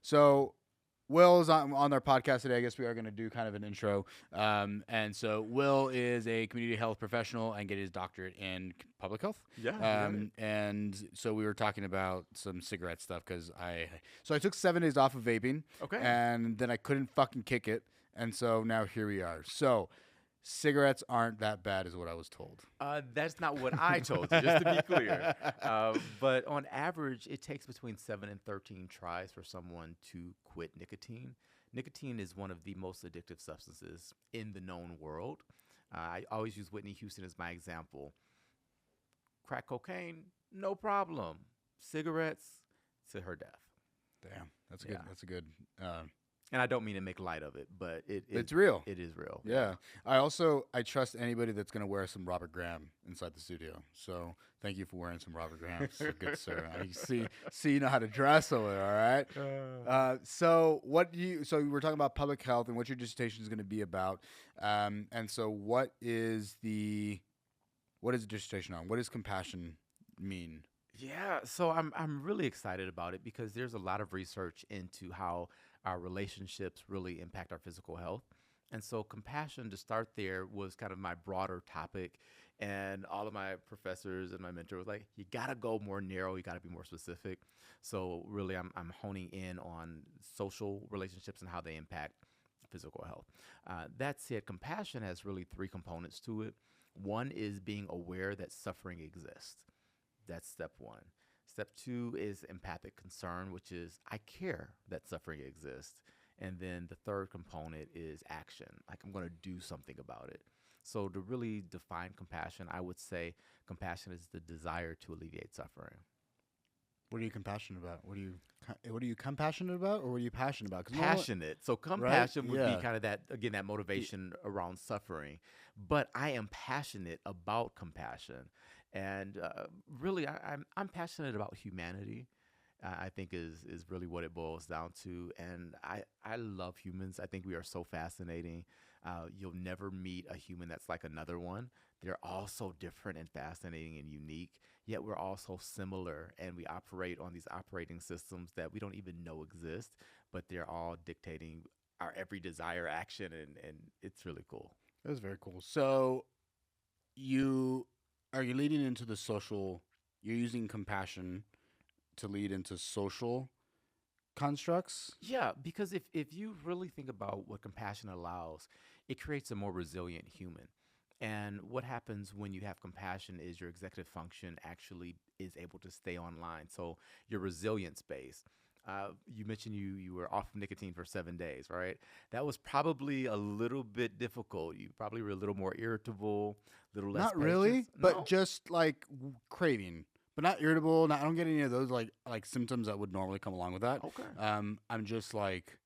So Will is on our podcast today. I guess we are going to do kind of an intro. And so Will is a community health professional and get his doctorate in public health. Yeah, you got it. And so we were talking about some cigarette stuff because I took 7 days off of vaping Okay. and then I couldn't fucking kick it. And so now here we are. So cigarettes aren't that bad, is what I was told. That's not what I told you, just to be clear. But on average, it takes between 7 and 13 tries for someone to quit nicotine. Nicotine is one of the most addictive substances in the known world. I always use Whitney Houston as my example. Crack cocaine, no problem. Cigarettes, to her death. Damn, that's a Yeah. good. That's a good. And I don't mean to make light of it, but It's real. It is real. Yeah. I trust anybody that's gonna wear some Robert Graham inside the studio. So thank you for wearing some Robert Graham, good sir. I see you know how to dress over there, all right? So we're talking about public health and what your dissertation is gonna be about. And so what is the dissertation on? What does compassion mean? Yeah, so I'm really excited about it because there's a lot of research into how our relationships really impact our physical health. And so compassion to start there was kind of my broader topic. And all of my professors and my mentor was like, you gotta go more narrow, you gotta be more specific. So really I'm honing in on social relationships and how they impact physical health. That said, compassion has really three components to it. One is being aware that suffering exists. That's step one. Step two is empathic concern, which is I care that suffering exists. And then the third component is action, like I'm going to do something about it. So to really define compassion, I would say compassion is the desire to alleviate suffering. What are you compassionate about? What are you compassionate about, or what are you passionate about? 'Cause Passionate. So right? compassion would be Yeah. kind of that, again, that motivation around suffering. But I am passionate about compassion. And really, I'm passionate about humanity. I think is really what it boils down to. And I love humans. I think we are so fascinating. You'll never meet a human that's like another one. They're all so different and fascinating and unique, yet we're all so similar. And we operate on these operating systems that we don't even know exist, but they're all dictating our every desire, action, and it's really cool. That was very cool. So you you leading into the social? You're using compassion to lead into social constructs. Yeah, because if you really think about what compassion allows, it creates a more resilient human. And what happens when you have compassion is your executive function actually is able to stay online. So your resilience base. You mentioned you were off of nicotine for 7 days, right? That was probably a little bit difficult. You probably were a little more irritable, a little less Not really, patience. but No? just like craving, but not irritable. Not, I don't get any of those like symptoms that would normally come along with that. Okay. I'm just like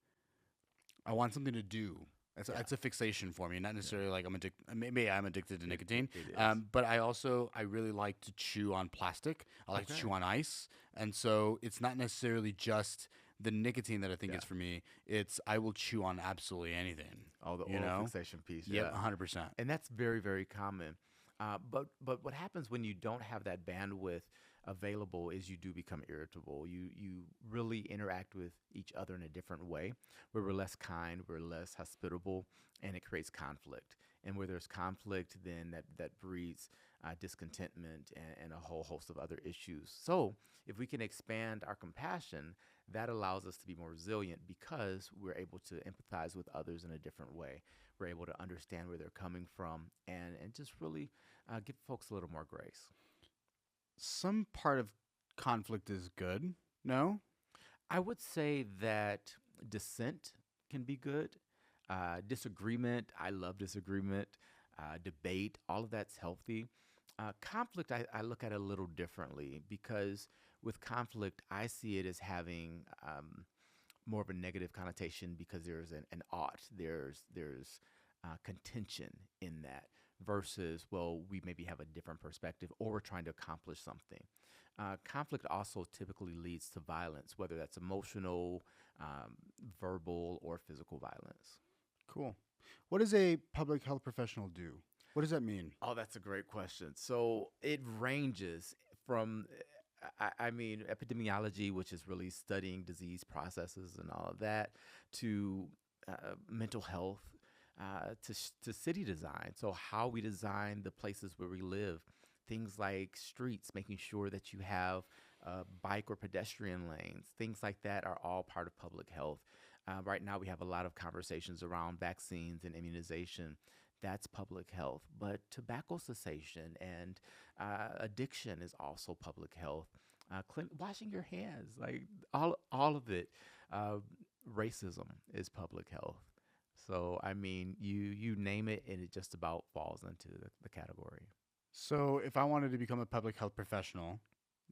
I want something to do. Yeah. It's a fixation for me, not Yeah. necessarily like I'm addicted. Maybe I'm addicted to nicotine. It is. But I really like to chew on plastic. I like to Okay. chew on ice, and so it's not necessarily just the nicotine that I think Yeah. is for me. It's I will chew on absolutely anything. Oh, the You oral know? fixation piece. Yep, Yeah. 100%. And that's very, very common. But what happens when you don't have that bandwidth available is you do become irritable. You really interact with each other in a different way, where we're less kind, we're less hospitable, and it creates conflict. And where there's conflict, then that breeds discontentment and a whole host of other issues. So if we can expand our compassion, that allows us to be more resilient because we're able to empathize with others in a different way. We're able to understand where they're coming from and just really give folks a little more grace. Some part of conflict is good. No? I would say that dissent can be good. Disagreement, I love disagreement. Debate, all of that's healthy. Conflict, I look at it a little differently because with conflict, I see it as having more of a negative connotation because there's an ought, there's contention in that versus, well, we maybe have a different perspective or we're trying to accomplish something. Conflict also typically leads to violence, whether that's emotional, verbal, or physical violence. Cool. What does a public health professional do? What does that mean? Oh, that's a great question. So it ranges from I mean, epidemiology, which is really studying disease processes and all of that, to mental health, to city design. So, how we design the places where we live, things like streets, making sure that you have bike or pedestrian lanes, things like that are all part of public health. Right now, we have a lot of conversations around vaccines and immunization. That's public health. But tobacco cessation and addiction is also public health. Washing your hands, like all of it. Uh, Racism is public health. So I mean, you name it, and it just about falls into the category. So if I wanted to become a public health professional,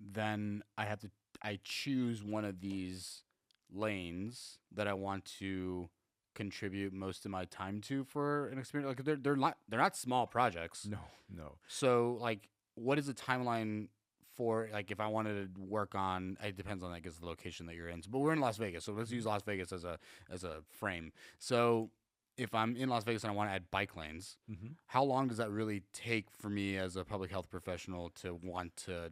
then I choose one of these lanes that I want to contribute most of my time to for an experience. Like they're not small projects. No, no. So like, what is the timeline for like if I wanted to work on? It depends on I guess the location that you're in. But we're in Las Vegas, so let's use Las Vegas as a frame. So if I'm in Las Vegas and I want to add bike lanes, Hmm. how long does that really take for me as a public health professional to want to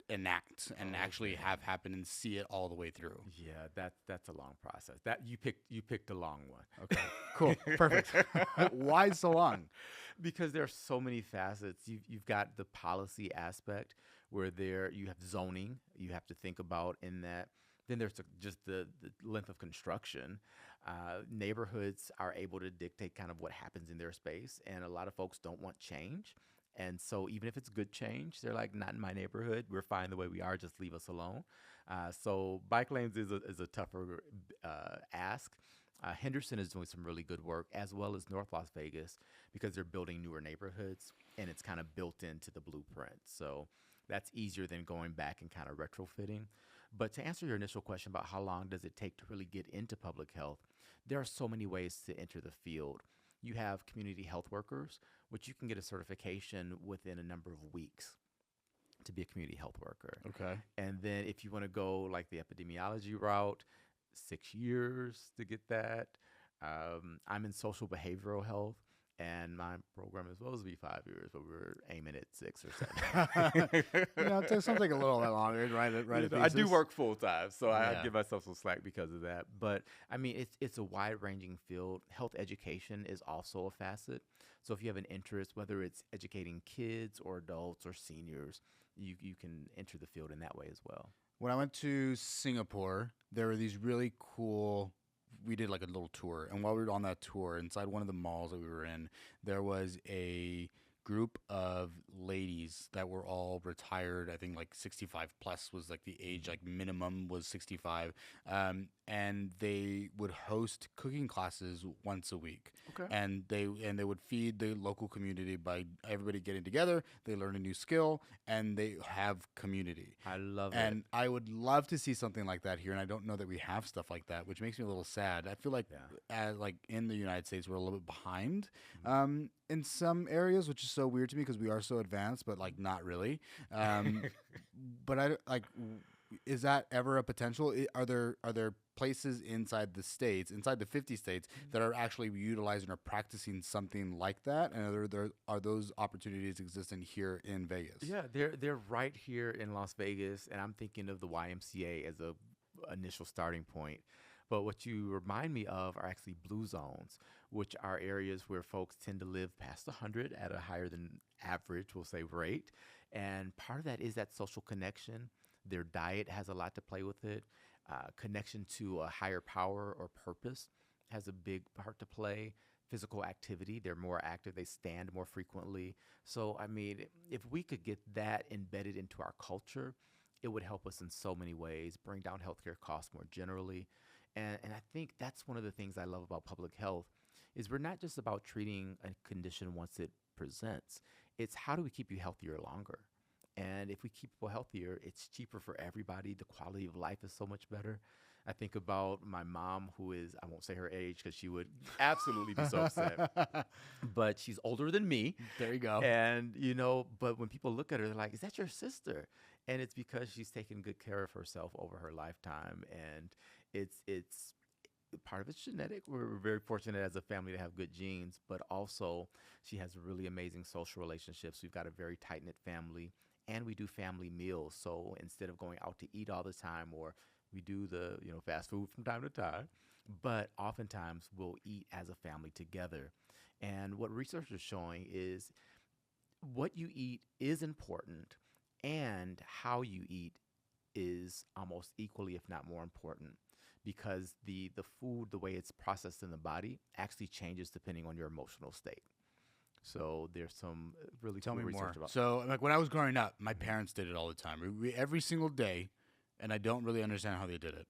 enact and actually Okay. have happen and see it all the way through? Yeah, that's a long process. That you picked a long one. Okay, cool, perfect. Why so long? Because there are so many facets. You've got the policy aspect where there you have zoning you have to think about in that. Then there's just the length of construction. Neighborhoods are able to dictate kind of what happens in their space, and a lot of folks don't want change. And so even if it's good change, they're like, not in my neighborhood. We're fine the way we are. Just leave us alone. So bike lanes is a tougher ask. Henderson is doing some really good work, as well as North Las Vegas, because they're building newer neighborhoods and it's kind of built into the blueprint. So that's easier than going back and kind of retrofitting. But to answer your initial question about how long does it take to really get into public health, there are so many ways to enter the field. You have community health workers, which you can get a certification within a number of weeks to be a community health worker. Okay. And then if you want to go like the epidemiology route, 6 years to get that. I'm in social behavioral health, and my program is supposed to be 5 years, but we're aiming at 6 or 7. It sounds like a little bit longer, right? Right. I do work full time, so I Yeah. give myself some slack because of that. But I mean, it's a wide ranging field. Health education is also a facet. So if you have an interest, whether it's educating kids or adults or seniors, you can enter the field in that way as well. When I went to Singapore, there were these really cool. We did like a little tour, and while we were on that tour, inside one of the malls that we were in, there was a group of ladies that were all retired. I think like 65 plus was like the age, like minimum was 65, and they would host cooking classes once a week, Okay. and they would feed the local community by everybody getting together. They learn a new skill, and they have community. I love it. And I would love to see something like that here, and I don't know that we have stuff like that, which makes me a little sad. I feel like, Yeah. like in the United States, we're a little bit behind in some areas, which is so weird to me because we are so advanced, but like not really. Um, but I like, is that ever a potential? Are there places inside the states, inside the 50 states, that are actually utilizing or practicing something like that? And are those opportunities existing here in Vegas? Yeah, they're right here in Las Vegas, and I'm thinking of the YMCA as a initial starting point. But what you remind me of are actually blue zones, which are areas where folks tend to live past 100 at a higher than average, we'll say, rate. And part of that is that social connection. Their diet has a lot to play with it. Connection to a higher power or purpose has a big part to play. Physical activity, they're more active, they stand more frequently. So, I mean, if we could get that embedded into our culture, it would help us in so many ways, bring down healthcare costs more generally. And I think that's one of the things I love about public health is we're not just about treating a condition once it presents. It's how do we keep you healthier longer? And if we keep people healthier, it's cheaper for everybody. The quality of life is so much better. I think about my mom, who is, I won't say her age because she would absolutely be so upset, but she's older than me. There you go. And, but when people look at her, they're like, is that your sister? And it's because she's taken good care of herself over her lifetime. And it's part of it's genetic. We're very fortunate as a family to have good genes, but also she has really amazing social relationships. We've got a very tight knit family, and we do family meals. So instead of going out to eat all the time, or we do the fast food from time to time, but oftentimes we'll eat as a family together. And what research is showing is what you eat is important, and how you eat is almost equally, if not more important, because the food, the way it's processed in the body, actually changes depending on your emotional state. So there's some really Tell cool me more. research about. So, like when I was growing up, my parents did it all the time. Every single day, and I don't really understand how they did it.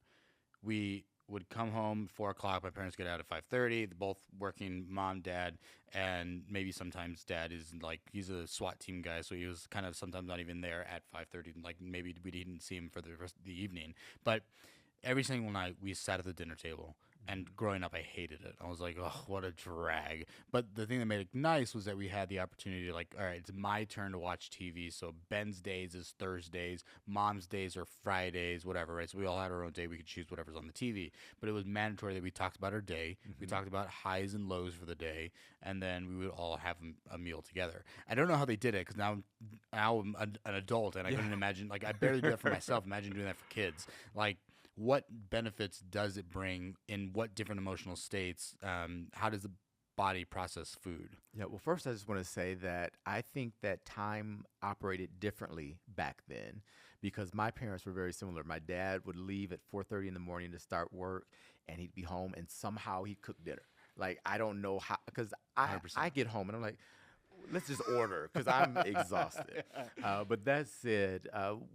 We would come home 4 o'clock. My parents get out at 5:30. They're both working, mom, dad, and maybe sometimes dad is like he's a SWAT team guy, so he was kind of sometimes not even there at 5:30. Like maybe we didn't see him for the rest of the evening, but every single night we sat at the dinner table. And growing up, I hated it. I was like, oh, what a drag. But the thing that made it nice was that we had the opportunity to, like, all right, it's my turn to watch TV. So Ben's days is Thursdays, mom's days are Fridays, whatever, right? So we all had our own day. We could choose whatever's on the TV. But it was mandatory that we talked about our day. We talked about highs and lows for the day. And then we would all have a meal together. I don't know how they did it because now I'm an adult and I couldn't imagine, like, I barely do that for myself. Imagine doing that for kids. Like, what benefits does it bring in what different emotional states? How does the body process food? Yeah, well, first, I just want to say that I think that time operated differently back then because my parents were very similar. My dad would leave at 4:30 in the morning to start work, and he'd be home, and somehow he cooked dinner. Like, I don't know how, because I get home, and I'm like, let's just order because I'm exhausted. But that said,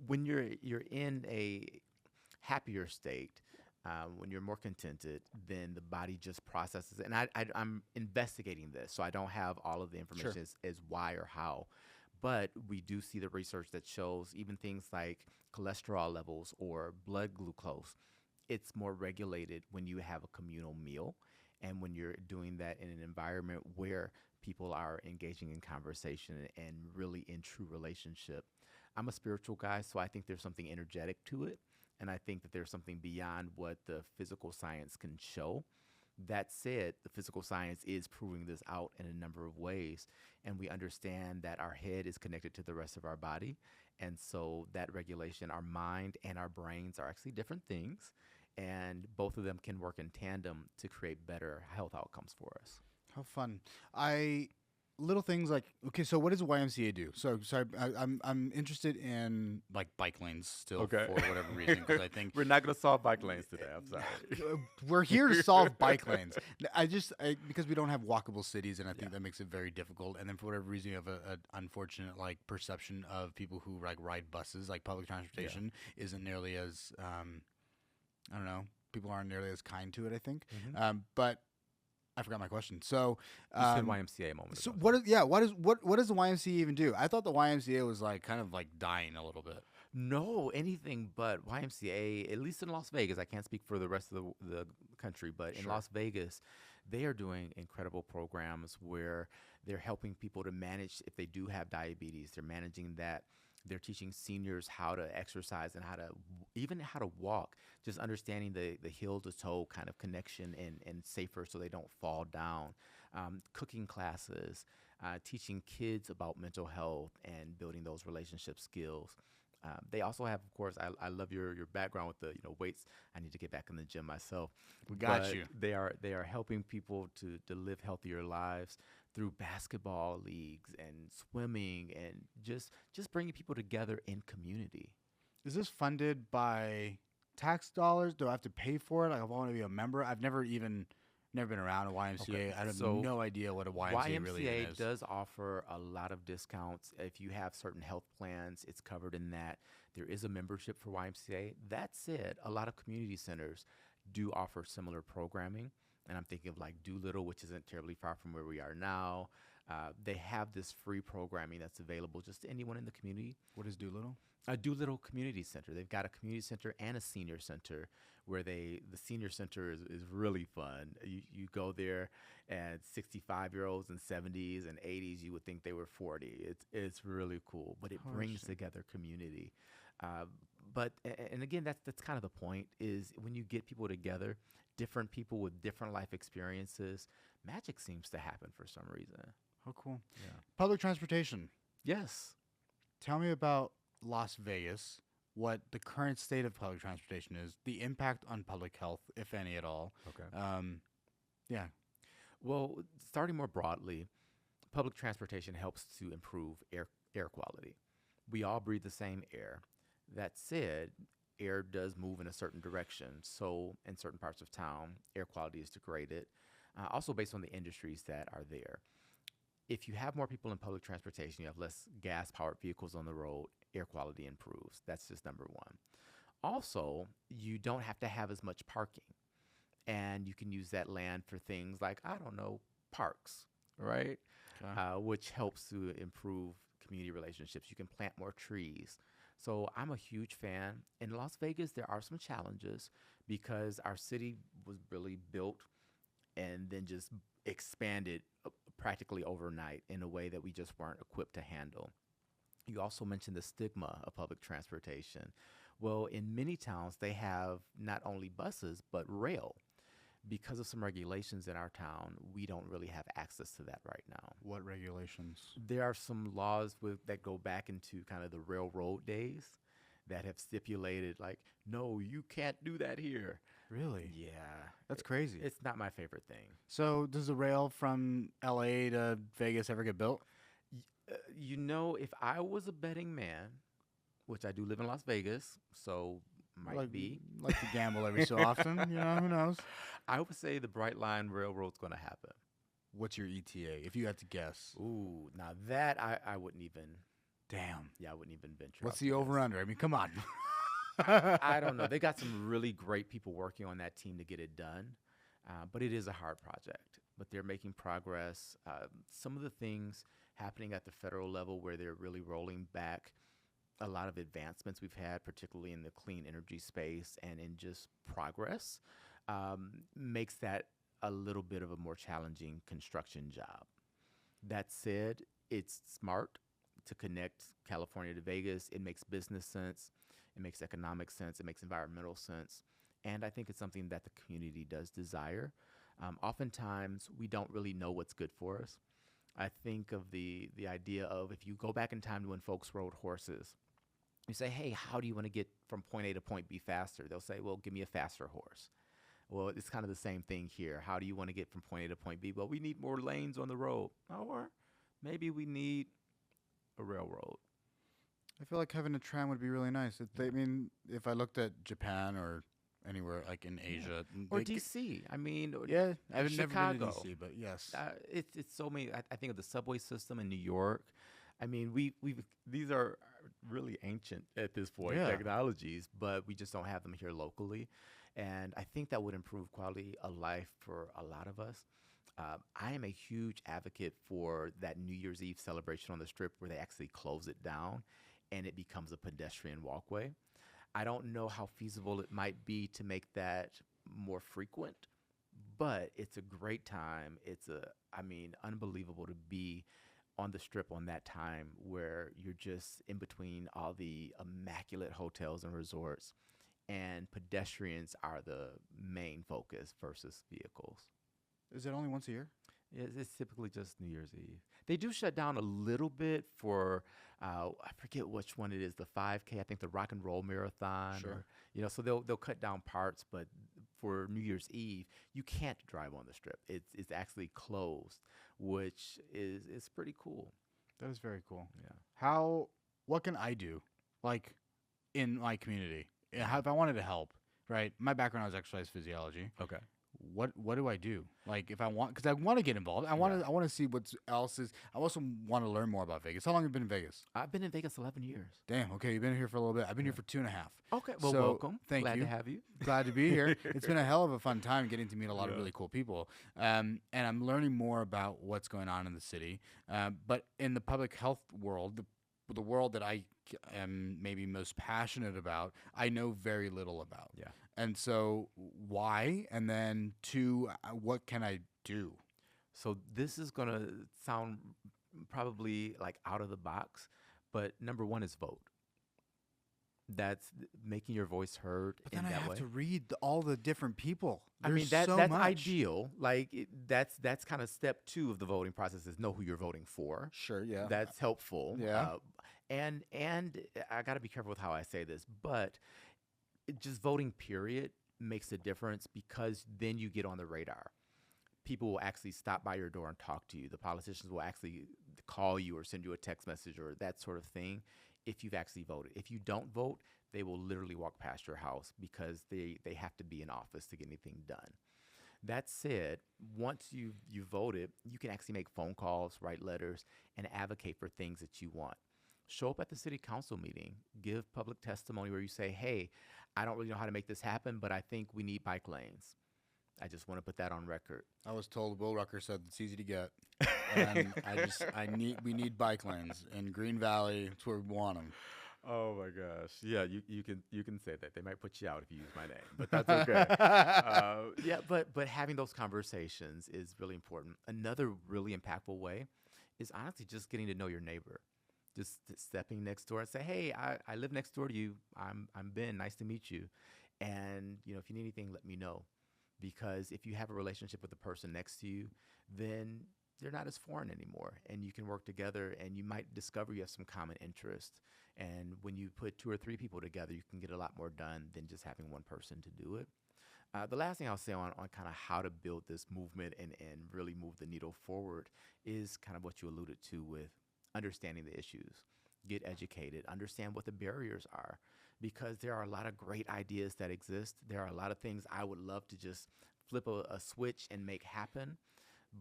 when you're in a happier state, when you're more contented, then the body just processes it. And I'm investigating this, so I don't have all of the information as why or how. But we do see the research that shows even things like cholesterol levels or blood glucose, it's more regulated when you have a communal meal and when you're doing that in an environment where people are engaging in conversation and really in true relationship. I'm a spiritual guy, so I think there's something energetic to it. And I think that there's something beyond what the physical science can show. That said, the physical science is proving this out in a number of ways. And we understand that our head is connected to the rest of our body. And so that regulation, our mind and our brains are actually different things. And both of them can work in tandem to create better health outcomes for us. How fun. Little things like, okay, so what does the YMCA do? So I'm interested in like bike lanes still for whatever reason because I think we're not going to solve bike lanes today. I'm sorry. We're here to solve bike lanes. Because we don't have walkable cities, and I think that makes it very difficult. And then for whatever reason, you have an unfortunate like perception of people who like ride buses. Like public transportation isn't nearly as I don't know. People aren't nearly as kind to it, I think. But I forgot my question. So you said YMCA a moment so ago. what does the YMCA even do? I thought the YMCA was like kind of like dying a little bit. No, anything but YMCA, at least in Las Vegas. I can't speak for the rest of the country, but in Las Vegas, they are doing incredible programs where they're helping people to manage if they do have diabetes. They're managing that. They're teaching seniors how to exercise and how to walk, just understanding the heel to toe kind of connection and safer so they don't fall down. Cooking classes, teaching kids about mental health and building those relationship skills. They also have, of course, I love your background with the weights. I need to get back in the gym myself. We got you. They are helping people to live healthier lives through basketball leagues and swimming and just bringing people together in community. Is this funded by tax dollars? Do I have to pay for it? Like, if I want to be a member, I've never been around a YMCA. Okay, I have so no idea what a YMCA really is. does offer a lot of discounts. If you have certain health plans, it's covered in that. There is a membership for YMCA. That said, a lot of community centers do offer similar programming. And I'm thinking of like Doolittle, which isn't terribly far from where we are now. They have this free programming that's available just to anyone in the community. What is Doolittle? A Doolittle Community Center. They've got a community center and a senior center where the senior center is really fun. You go there and 65-year-olds and 70s and 80s, you would think they were 40. It's really cool, but it brings together community. But again, that's kind of the point is when you get people together, different people with different life experiences, magic seems to happen for some reason. Oh, cool. Yeah. Public transportation. Yes. tell me about Las Vegas, what the current state of public transportation is, the impact on public health, if any at all. Okay. Yeah. Well, starting more broadly, public transportation helps to improve air quality. We all breathe the same air. That said, air does move in a certain direction. So, in certain parts of town, air quality is degraded, also based on the industries that are there. If you have more people in public transportation, you have less gas powered vehicles on the road, air quality improves. That's just number one. Also, you don't have to have as much parking, and you can use that land for things like, I don't know, parks, right? Okay. Which helps to improve community relationships. You can plant more trees. So I'm a huge fan. In Las Vegas, there are some challenges because our city was really built and then just expanded practically overnight in a way that we just weren't equipped to handle. You also mentioned the stigma of public transportation. Well, in many towns, they have not only buses, but rail. Because of some regulations in our town, we don't really have access to that right now. What regulations? There are some laws that go back into kind of the railroad days that have stipulated, like, no, you can't do that here. Really? Yeah. That's crazy. It's not my favorite thing. So does the rail from LA to Vegas ever get built? If I was a betting man, which I do live in Las Vegas, so might be. Like to gamble every so often, who knows? I would say the Bright Line Railroad's going to happen. What's your ETA, if you had to guess? Ooh, now that I wouldn't even. Damn. Yeah, I wouldn't even venture. What's the over-under? I mean, come on. I don't know. They got some really great people working on that team to get it done, but it is a hard project. But they're making progress. Some of the things happening at the federal level where they're really rolling back a lot of advancements we've had, particularly in the clean energy space and in just progress, makes that a little bit of a more challenging construction job. That said, it's smart to connect California to Vegas. It makes business sense. It makes economic sense. It makes environmental sense. And I think it's something that the community does desire. Oftentimes, we don't really know what's good for us. I think of the idea of if you go back in time to when folks rode horses, you say, hey, how do you want to get from point A to point B faster? They'll say, well, give me a faster horse. Well, it's kind of the same thing here. How do you want to get from point A to point B? Well, we need more lanes on the road. Or maybe we need a railroad. I feel like having a tram would be really nice. I mean, if I looked at Japan or anywhere like in Asia. Or DC. I mean, yeah, I've never been to Chicago. DC, but yes. It's so many. I think of the subway system in New York. I mean, these are really ancient at this point, technologies, but we just don't have them here locally. And I think that would improve quality of life for a lot of us. I am a huge advocate for that New Year's Eve celebration on the Strip where they actually close it down and it becomes a pedestrian walkway. I don't know how feasible it might be to make that more frequent, but it's a great time. Unbelievable to be on the Strip on that time where you're just in between all the immaculate hotels and resorts, and pedestrians are the main focus versus vehicles. Is it only once a year? It's typically just New Year's Eve. They do shut down a little bit for, I forget which one it is, the 5K, I think the Rock and Roll Marathon. Sure. So they'll cut down parts, but for New Year's Eve, you can't drive on the Strip. It's actually closed, which is pretty cool. That is very cool. Yeah. What can I do, like, in my community? If I wanted to help, right? My background is exercise physiology. Okay. What do I do? Like, if I want, because I want to get involved. I want to see what else is. I also want to learn more about Vegas. How long have you been in Vegas? I've been in Vegas 11 years. Damn. Okay, you've been here for a little bit. I've been here for 2.5. Okay. Well, so, welcome. Thank Glad you. to have you. Glad to be here. It's been a hell of a fun time getting to meet a lot of really cool people. And I'm learning more about what's going on in the city. But in the public health world, the world that I am maybe most passionate about, I know very little about. Yeah. And so why? And then 2, what can I do? So this is going to sound probably like out of the box, but number 1 is vote. That's making your voice heard. But then in I that have way. to read all the different people. That's much. ideal. Like that's kind of step 2 of the voting process is know who you're voting for. Sure, yeah. That's helpful. Yeah. And I got to be careful with how I say this, but just voting period makes a difference because then you get on the radar. People will actually stop by your door and talk to you. The politicians will actually call you or send you a text message or that sort of thing if you've actually voted. If you don't vote, they will literally walk past your house because they have to be in office to get anything done. That said, once you voted, you can actually make phone calls, write letters, and advocate for things that you want. Show up at the city council meeting, give public testimony where you say, hey, I don't really know how to make this happen, but I think we need bike lanes. I just want to put that on record. I was told Will Rucker said it's easy to get, and we need bike lanes in Green Valley. It's where we want them. Oh my gosh! Yeah, you can say that. They might put you out if you use my name, but that's okay. Yeah, but having those conversations is really important. Another really impactful way is honestly just getting to know your neighbor. Just stepping next door and say, hey, I live next door to you. I'm Ben. Nice to meet you. And if you need anything, let me know. Because if you have a relationship with the person next to you, then they're not as foreign anymore, and you can work together, and you might discover you have some common interest. And when you put 2 or 3 people together, you can get a lot more done than just having one person to do it. The last thing I'll say on kind of how to build this movement and really move the needle forward is kind of what you alluded to with understanding the issues. Get educated, understand what the barriers are, because there are a lot of great ideas that exist. There are a lot of things I would love to just flip a switch and make happen,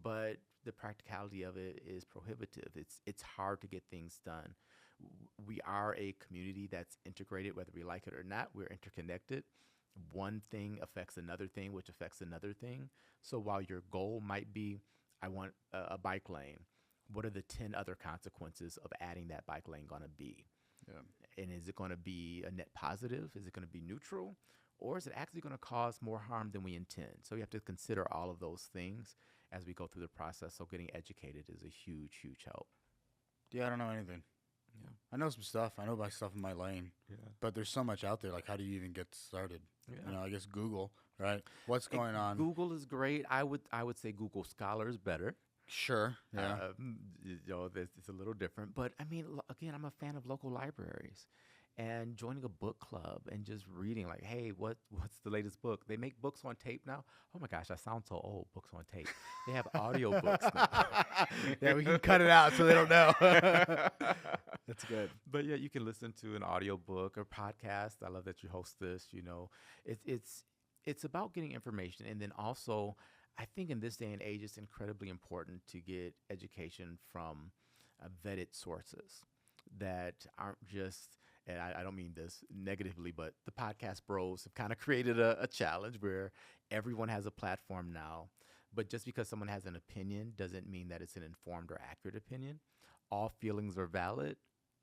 but the practicality of it is prohibitive. It's hard to get things done. We are a community that's integrated, whether we like it or not. We're interconnected. One thing affects another thing, which affects another thing. So while your goal might be, I want a bike lane, what are the 10 other consequences of adding that bike lane going to be? Yeah. And is it going to be a net positive? Is it going to be neutral? Or is it actually going to cause more harm than we intend? So you have to consider all of those things as we go through the process. So getting educated is a huge, huge help. Yeah, I don't know anything. Yeah. I know some stuff. I know about stuff in my lane. Yeah. But there's so much out there. Like, how do you even get started? Yeah. I guess Google, right? What's going on? Google is great. I would say Google Scholar is better. Sure. Yeah. It's a little different. But, I mean, again, I'm a fan of local libraries. And joining a book club and just reading, like, hey, what's the latest book? They make books on tape now. Oh my gosh, I sound so old. Books on tape. They have audio books now. Yeah, we can cut it out so they don't know. That's good. But yeah, you can listen to an audio book or podcast. I love that you host this. It's about getting information, and then also, I think in this day and age, it's incredibly important to get education from vetted sources that aren't just. And I don't mean this negatively, but the podcast bros have kind of created a challenge where everyone has a platform now. But just because someone has an opinion doesn't mean that it's an informed or accurate opinion. All feelings are valid.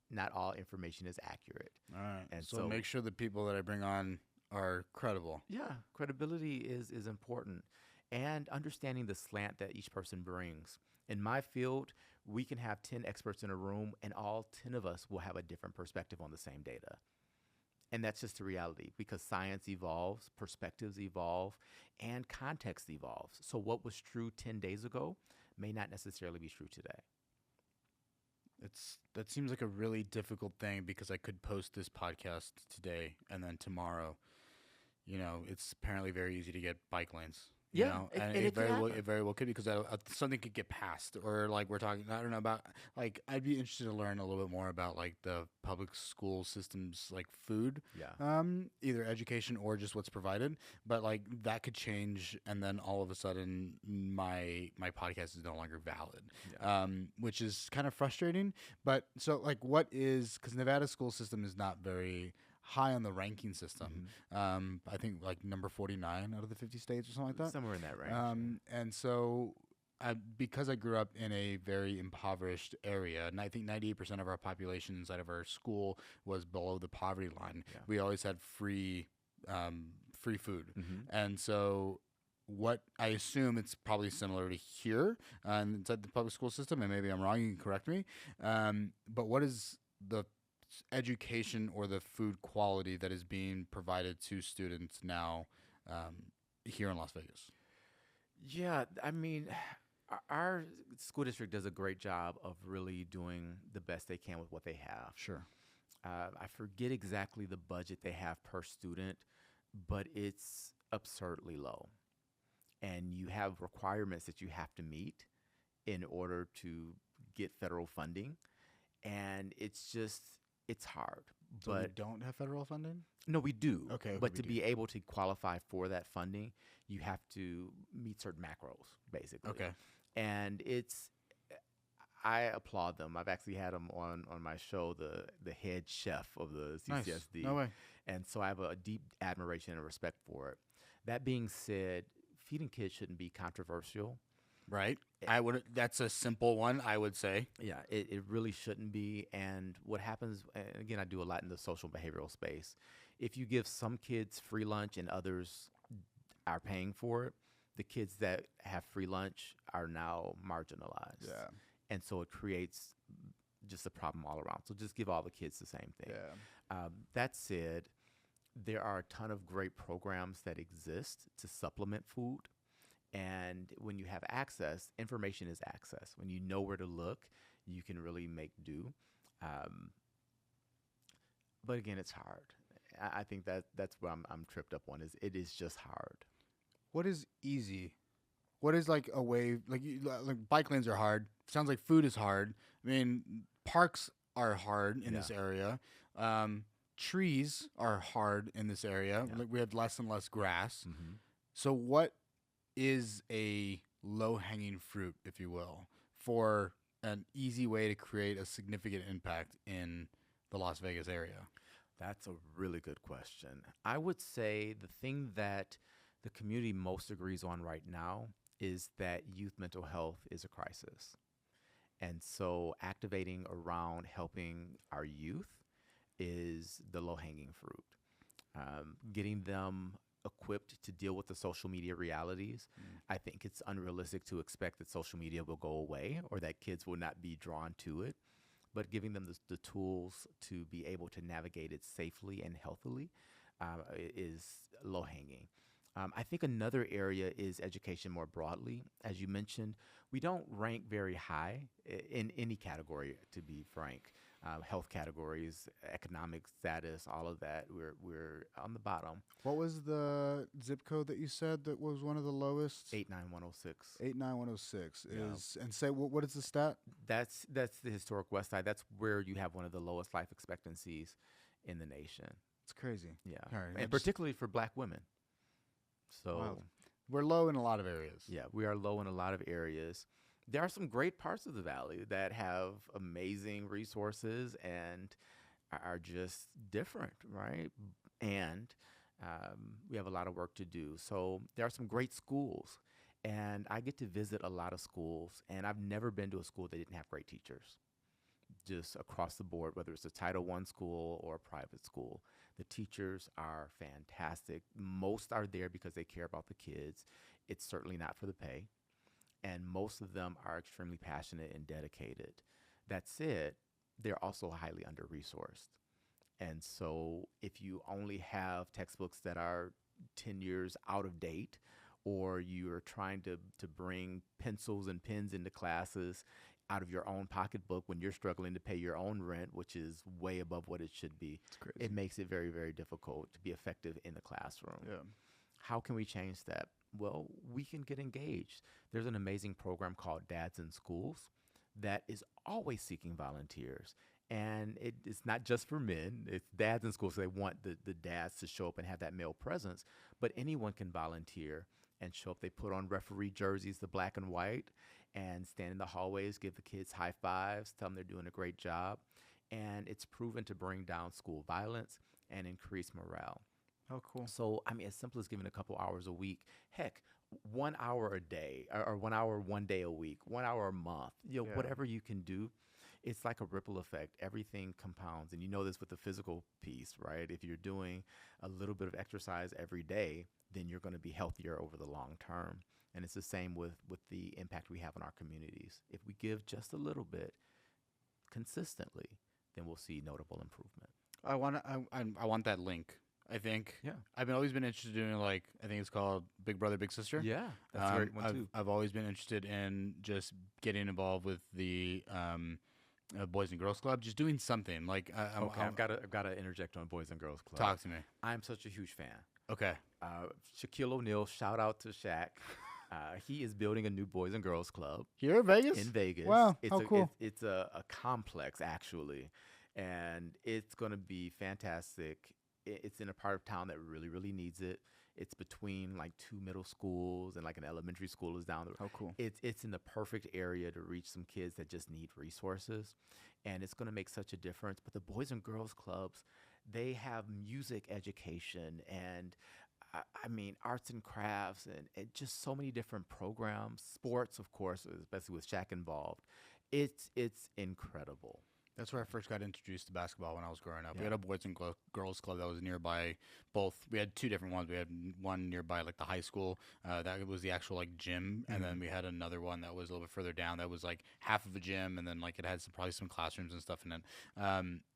Not all information is accurate. All right. And so make sure the people that I bring on are credible. Yeah, credibility is important. And understanding the slant that each person brings. In my field, we can have 10 experts in a room, and all 10 of us will have a different perspective on the same data. And that's just the reality, because science evolves, perspectives evolve, and context evolves. So what was true 10 days ago may not necessarily be true today. That seems like a really difficult thing, because I could post this podcast today, and then tomorrow, it's apparently very easy to get bike lanes. And it very well could be, because something could get passed, or like we're talking, I don't know about, like, I'd be interested to learn a little bit more about like the public school systems, like food, either education or just what's provided. But like that could change, and then all of a sudden my podcast is no longer valid, which is kind of frustrating. But so like, because Nevada's school system is not very high on the ranking system. Mm-hmm. I think like number 49 out of the 50 states or something like that. Somewhere in that range. And so because I grew up in a very impoverished area, and I think 98% of our population inside of our school was below the poverty line, we always had free food. Mm-hmm. And so what I assume it's probably similar to here inside the public school system, and maybe I'm wrong, you can correct me. But what is the education or the food quality that is being provided to students now here in Las Vegas? Yeah, I mean, our school district does a great job of really doing the best they can with what they have. Sure. I forget exactly the budget they have per student, but it's absurdly low. And you have requirements that you have to meet in order to get federal funding. And it's hard. So we But don't have federal funding? no, we do. Okay, But we to do. be able to qualify for that funding, you have to meet certain macros, basically. Okay. And I applaud them. I've actually had them on my show, the head chef of the Nice. CCSD. No way. And so I have a deep admiration and respect for it. That being said, feeding kids shouldn't be controversial. Right. That's a simple one, I would say. Yeah, it really shouldn't be. And what happens, and again, I do a lot in the social behavioral space. If you give some kids free lunch and others are paying for it, the kids that have free lunch are now marginalized. Yeah. And so it creates just a problem all around. So just give all the kids the same thing. Yeah. That said, there are a ton of great programs that exist to supplement food. And when you have access, information is access. When you know where to look, you can really make do. But again, it's hard. I think that's where I'm tripped up on. It is just hard. What is easy? What is like a way like bike lanes are hard. Sounds like food is hard. I mean, parks are hard in this area. Trees are hard in this area. Yeah. Like we have less and less grass. Mm-hmm. So what is a low-hanging fruit, if you will, for an easy way to create a significant impact in the Las Vegas area? That's a really good question. I would say the thing that the community most agrees on right now is that youth mental health is a crisis. And so activating around helping our youth is the low-hanging fruit. Getting them equipped to deal with the social media realities. I think it's unrealistic to expect that social media will go away or that kids will not be drawn to it. But giving them the tools to be able to navigate it safely and healthily is low-hanging. I think another area is education more broadly. As you mentioned, we don't rank very high in any category, to be frank. Health categories, economic status, all of that, we're on the bottom. What was the zip code that you said that was one of the lowest? 89106. 89106 Yeah. is, and say what is the stat? That's the historic West Side. That's where you have one of the lowest life expectancies in the nation. It's crazy. Yeah, All right, and particularly for Black women. So, Wow. We're low in a lot of areas. yeah, we are low in a lot of areas. There are some great parts of the valley that have amazing resources and are just different, right? And we have a lot of work to do. So there are some great schools, and I get to visit a lot of schools, and I've never been to a school that didn't have great teachers. Just across the board, whether it's a Title I school or a private school. The teachers are fantastic. Most are there because they care about the kids. It's certainly not for the pay. And most of them are extremely passionate and dedicated. That said, they're also highly under-resourced. And so if you only have textbooks that are 10 years out of date, or you're trying to bring pencils and pens into classes out of your own pocketbook when you're struggling to pay your own rent, which is way above what it should be, it makes it very, very difficult to be effective in the classroom. Yeah. How can we change that? Well, we can get engaged. There's an amazing program called Dads in Schools that is always seeking volunteers. And it's not just for men. It's dads in schools, so they want the dads to show up and have that male presence. But anyone can volunteer and show up. They put on referee jerseys, the black and white, and stand in the hallways, give the kids high fives, tell them they're doing a great job. And it's proven to bring down school violence and increase morale. Oh, cool. So, I mean, as simple as giving a couple hours a week, heck, 1 hour a day or 1 hour one day a week, 1 hour a month, whatever you can do, it's like a ripple effect. Everything compounds. And you know this with the physical piece, right? If you're doing a little bit of exercise every day, then you're going to be healthier over the long term. And it's the same with the impact we have on our communities. If we give just a little bit consistently, then we'll see notable improvement. I want that link. I think. Yeah. I've always been interested in like I think it's called Big Brother Big Sister. Yeah, that's a great one too. I've always been interested in just getting involved with the Boys and Girls Club, just doing something like Okay, I've got to interject on Boys and Girls Club. talk to me. I'm such a huge fan. Okay. Shaquille O'Neal, shout out to Shaq. He is building a new Boys and Girls Club Here in Vegas? in Vegas. Wow, It's how cool. It's a complex, actually, and it's going to be fantastic. It's in a part of town that really, really needs it. It's between like two middle schools and like an elementary school is down the road. How cool. It's in the perfect area to reach some kids that just need resources, and it's going to make such a difference. But the Boys and Girls Clubs, they have music education and I mean, arts and crafts and just so many different programs. Sports, of course, especially with Shaq involved. It's incredible. That's where I first got introduced to basketball when I was growing up. We Yeah. had a Boys and Girls Club that was nearby. Both we had two different ones. We had one nearby like the high school. That was the actual like gym, and then we had another one that was a little bit further down. That was like half of a gym, and then like it had probably some classrooms and stuff in it.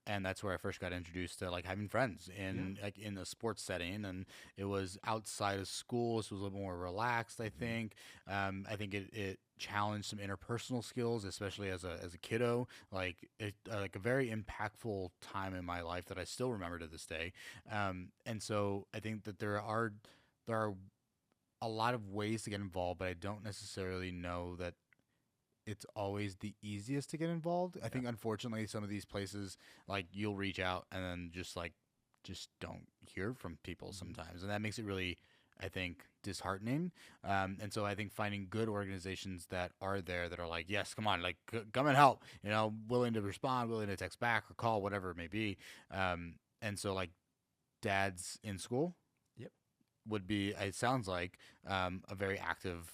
And that's where I first got introduced to like having friends in like in a sports setting, and it was outside of school. So it was a little more relaxed. I think. I think it challenged some interpersonal skills, especially as a kiddo. Like like a very impactful time in my life that I still remember to this day. And so I think that there are a lot of ways to get involved, but I don't necessarily know that it's always the easiest to get involved. I think unfortunately some of these places like you'll reach out and then just don't hear from people sometimes, and that makes it really, I think, disheartening. And so I think finding good organizations that are there that are like, yes, come on, like come and help, willing to respond, willing to text back or call, whatever it may be. And so like dads in school Yep. would be, it sounds like, a very active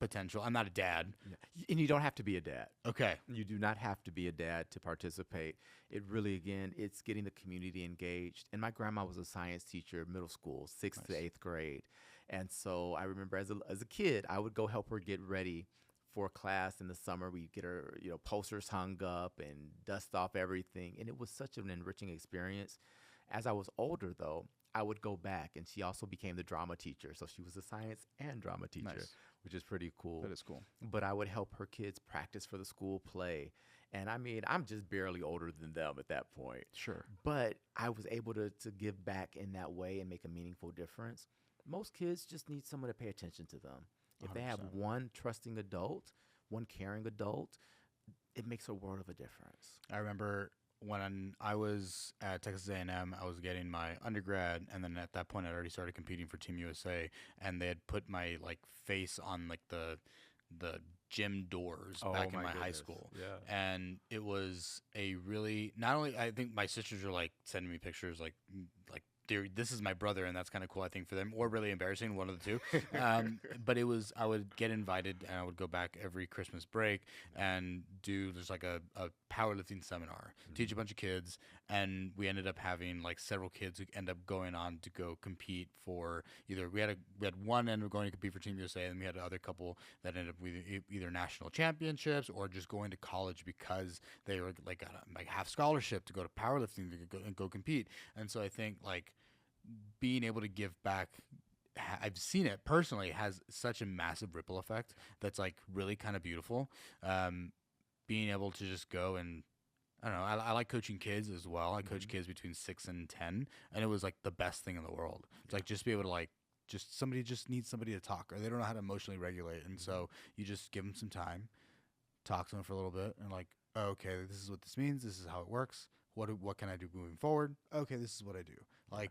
potential. I'm not a dad. Yeah. And you don't have to be a dad. Okay. You do not have to be a dad to participate. It really, again, it's getting the community engaged. And my grandma was a science teacher, middle school, sixth to eighth grade. And so I remember as a kid, I would go help her get ready for class in the summer. We'd get her, posters hung up and dust off everything. And it was such an enriching experience. As I was older, though, I would go back, and she also became the drama teacher. So she was a science and drama teacher, Nice. which is pretty cool. That is cool. But I would help her kids practice for the school play. And I mean, I'm just barely older than them at that point. Sure. But I was able to give back in that way and make a meaningful difference. Most kids just need someone to pay attention to them. If they have 100%. one trusting adult, one caring adult, it makes a world of a difference. I remember when I was at Texas A&M, I was getting my undergrad, and then at that point, I'd already started competing for Team USA, and they had put my like face on like the gym doors back in my high school. Yeah. And it was a really, not only, I think my sisters were like sending me pictures like this is my brother, and that's kind of cool, I think, for them, or really embarrassing, one of the two. But it was, I would get invited, and I would go back every Christmas break and do just like a powerlifting seminar, teach a bunch of kids, and we ended up having like several kids who end up going on to go compete for either, we had one end up going to compete for Team USA, and we had another couple that ended up with either national championships or just going to college because they were like got a half scholarship to go to powerlifting and go compete. And so I think like being able to give back, I've seen it personally, has such a massive ripple effect that's like really kind of beautiful. Being able to just go and, I don't know, I like coaching kids as well. I coach kids between 6 and 10, and it was like the best thing in the world. It's like just be able to like, just somebody just needs somebody to talk, or they don't know how to emotionally regulate. And so you just give them some time, talk to them for a little bit, and like, oh, okay, this is what this means. This is how it works. What can I do moving forward? Okay, this is what I do. Like,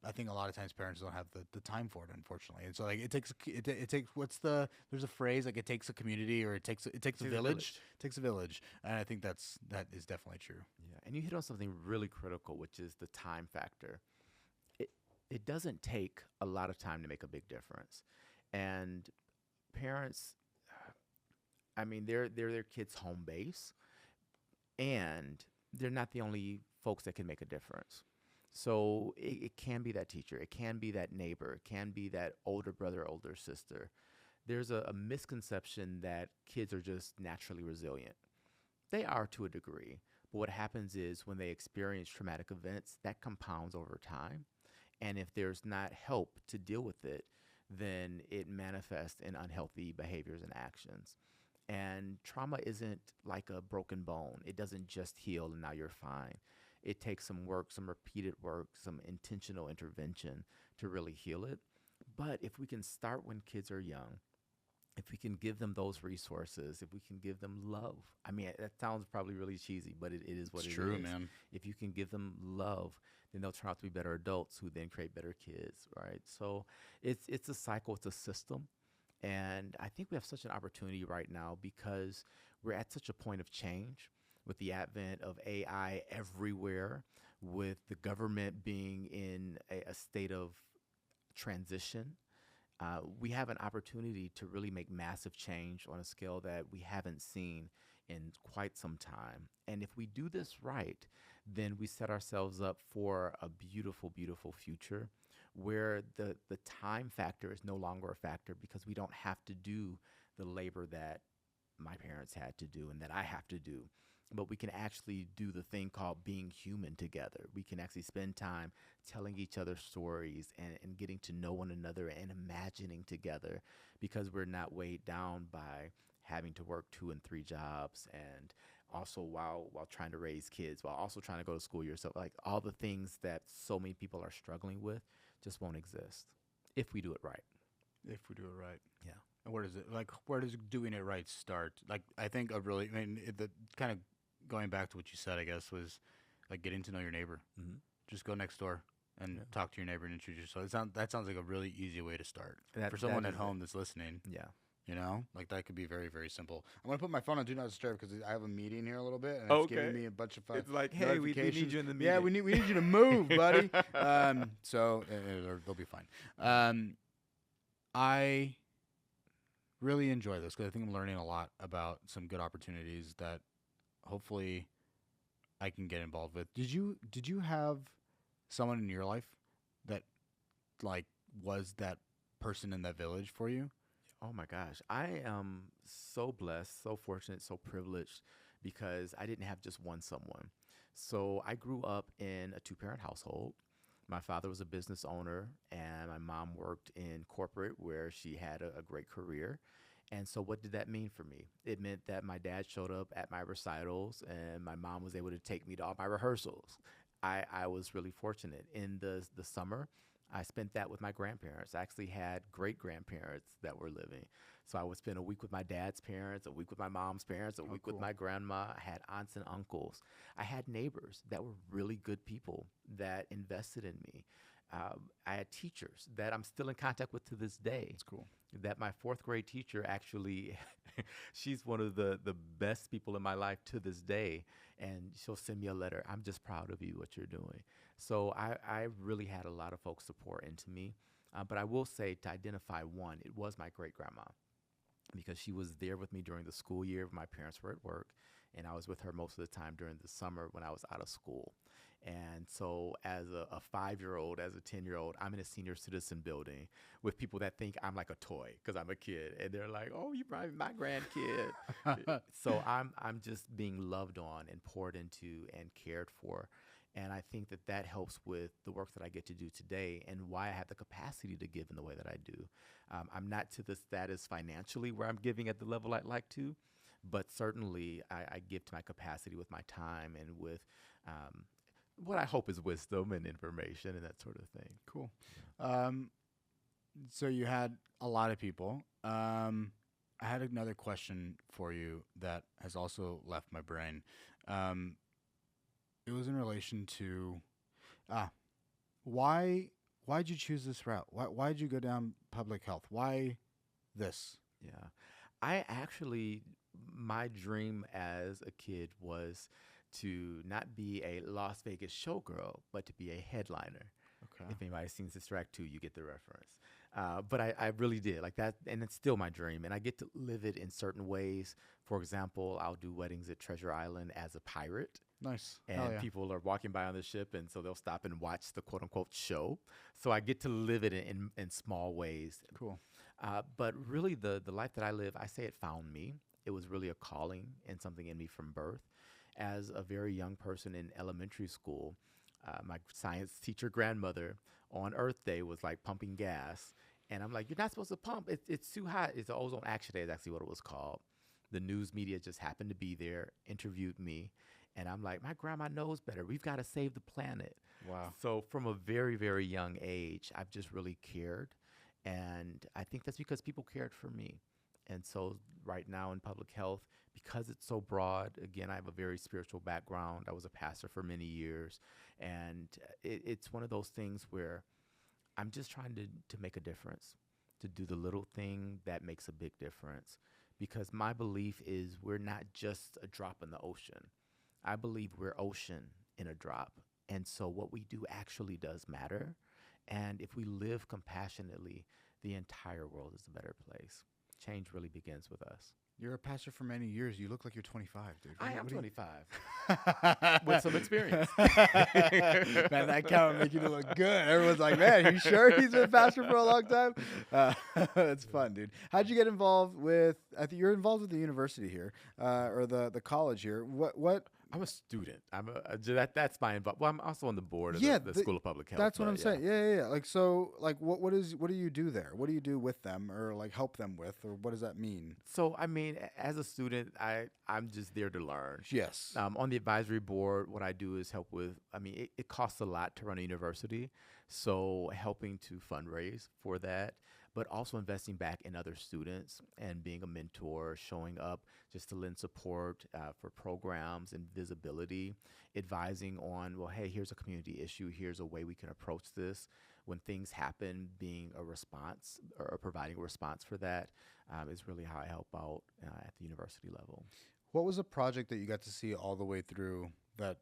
I think a lot of times parents don't have the time for it, unfortunately, and so like it takes there's a phrase like it takes a community, or it takes a village. It takes a village, and I think that is definitely true. Yeah, and you hit on something really critical, which is the time factor. It doesn't take a lot of time to make a big difference, and parents, I mean, they're their kids' home base, and they're not the only folks that can make a difference. So it can be that teacher, it can be that neighbor, it can be that older brother, older sister. There's a misconception that kids are just naturally resilient. They are to a degree, but what happens is when they experience traumatic events, that compounds over time. And if there's not help to deal with it, then it manifests in unhealthy behaviors and actions. And trauma isn't like a broken bone. It doesn't just heal and now you're fine. It takes some work, some repeated work, some intentional intervention to really heal it. But if we can start when kids are young, if we can give them those resources, if we can give them love. I mean, that sounds probably really cheesy, but it is what It's it true, is. man. If you can give them love, then they'll turn out to be better adults who then create better kids, right? So it's a cycle, it's a system. And I think we have such an opportunity right now because we're at such a point of change with the advent of AI everywhere, with the government being in a state of transition. We have an opportunity to really make massive change on a scale that we haven't seen in quite some time. And if we do this right, then we set ourselves up for a beautiful, beautiful future where the time factor is no longer a factor because we don't have to do the labor that my parents had to do and that I have to do. But we can actually do the thing called being human together. We can actually spend time telling each other stories and getting to know one another and imagining together because we're not weighed down by having to work 2 and 3 jobs and also while trying to raise kids, while also trying to go to school yourself. Like all the things that so many people are struggling with just won't exist if we do it right. If we do it right. Yeah. And where does it, like, where does doing it right start? Like, I think I mean, the kind of going back to what you said, I guess, was like getting to know your neighbor. Mm-hmm. Just go next door and Yeah. talk to your neighbor and introduce yourself. That sounds like a really easy way to start That- for someone that at is home that's listening. Yeah. You know, like that could be very, very simple. I'm gonna put my phone on Do Not Disturb because I have a meeting here a little bit, and it's Okay. giving me a bunch of It's like, hey, we need notifications. you in the Yeah, meeting. we need you to move, buddy. So they'll be fine. I really enjoy this because I think I'm learning a lot about some good opportunities that hopefully I can get involved with. Did you have someone in your life that like was that person in that village for you? Oh my gosh. I am so blessed, so fortunate, so privileged because I didn't have just one someone. So I grew up in a two-parent household. My father was a business owner, and my mom worked in corporate where she had a great career. And so, what did that mean for me? It meant that my dad showed up at my recitals, and my mom was able to take me to all my rehearsals. I was really fortunate. In the summer, I spent that with my grandparents. I actually had great grandparents that were living. So I would spend a week with my dad's parents, a week with my mom's parents, a week with cool. my grandma. I had aunts and uncles. I had neighbors that were really good people that invested in me. I had teachers that I'm still in contact with to this day. It's cool. That my fourth grade teacher actually, she's one of the best people in my life to this day. And she'll send me a letter. I'm just proud of you, what you're doing. So I really had a lot of folks to pour into me. But I will say to identify one, it was my great grandma because she was there with me during the school year when my parents were at work. And I was with her most of the time during the summer when I was out of school. And so as a 5-year-old, as a 10-year-old, I'm in a senior citizen building with people that think I'm like a toy because I'm a kid. And they're like, oh, you're probably my grandkid. So I'm just being loved on and poured into and cared for. And I think that helps with the work that I get to do today and why I have the capacity to give in the way that I do. I'm not to the status financially where I'm giving at the level I'd like to, but certainly I give to my capacity with my time and with what I hope is wisdom and information and that sort of thing. Cool. So you had a lot of people. I had another question for you that has also left my brain. It was in relation to why'd you choose this route? Why'd you go down public health? Why this? Yeah. I actually, my dream as a kid was to not be a Las Vegas showgirl, but to be a headliner. Okay. If anybody's seen Sister Act 2, you get the reference. But I really did like that. And it's still my dream. And I get to live it in certain ways. For example, I'll do weddings at Treasure Island as a pirate. Nice. And people are walking by on the ship, and so they'll stop and watch the quote-unquote show. So I get to live it in small ways. Cool. But really, the life that I live, I say it found me. It was really a calling and something in me from birth. As a very young person in elementary school, my science teacher grandmother on Earth Day was like pumping gas. And I'm like, you're not supposed to pump. It's too hot. It's the ozone action day is actually what it was called. The news media just happened to be there, interviewed me. And I'm like, my grandma knows better. We've got to save the planet. Wow. So from a very, very young age, I've just really cared. And I think that's because people cared for me. And so right now in public health, because it's so broad, again, I have a very spiritual background. I was a pastor for many years. And it's one of those things where I'm just trying to make a difference, to do the little thing that makes a big difference. Because my belief is we're not just a drop in the ocean. I believe we're ocean in a drop. And so what we do actually does matter. And if we live compassionately, the entire world is a better place. Change really begins with us. You're a pastor for many years. You look like you're 25, dude. I am 25 with some experience. Man, that kind of make you look good. Everyone's like, man, you sure he's been a pastor for a long time? That's fun, dude. How'd you get involved with, I think you're involved with the university here, or the college here. What? I'm a student. That's my involvement. Well, I'm also on the board of the School of Public Health. That's what I'm saying. Yeah. Like, so, like, what do you do there? What do you do with them, or like help them with, or what does that mean? So, I mean, as a student, I'm just there to learn. Yes. On the advisory board, what I do is help with. I mean, it costs a lot to run a university, so helping to fundraise for that, but also investing back in other students and being a mentor, showing up just to lend support for programs and visibility, advising on, well, hey, here's a community issue. Here's a way we can approach this. When things happen, being a response or providing a response for that is really how I help out at the university level. What was a project that you got to see all the way through that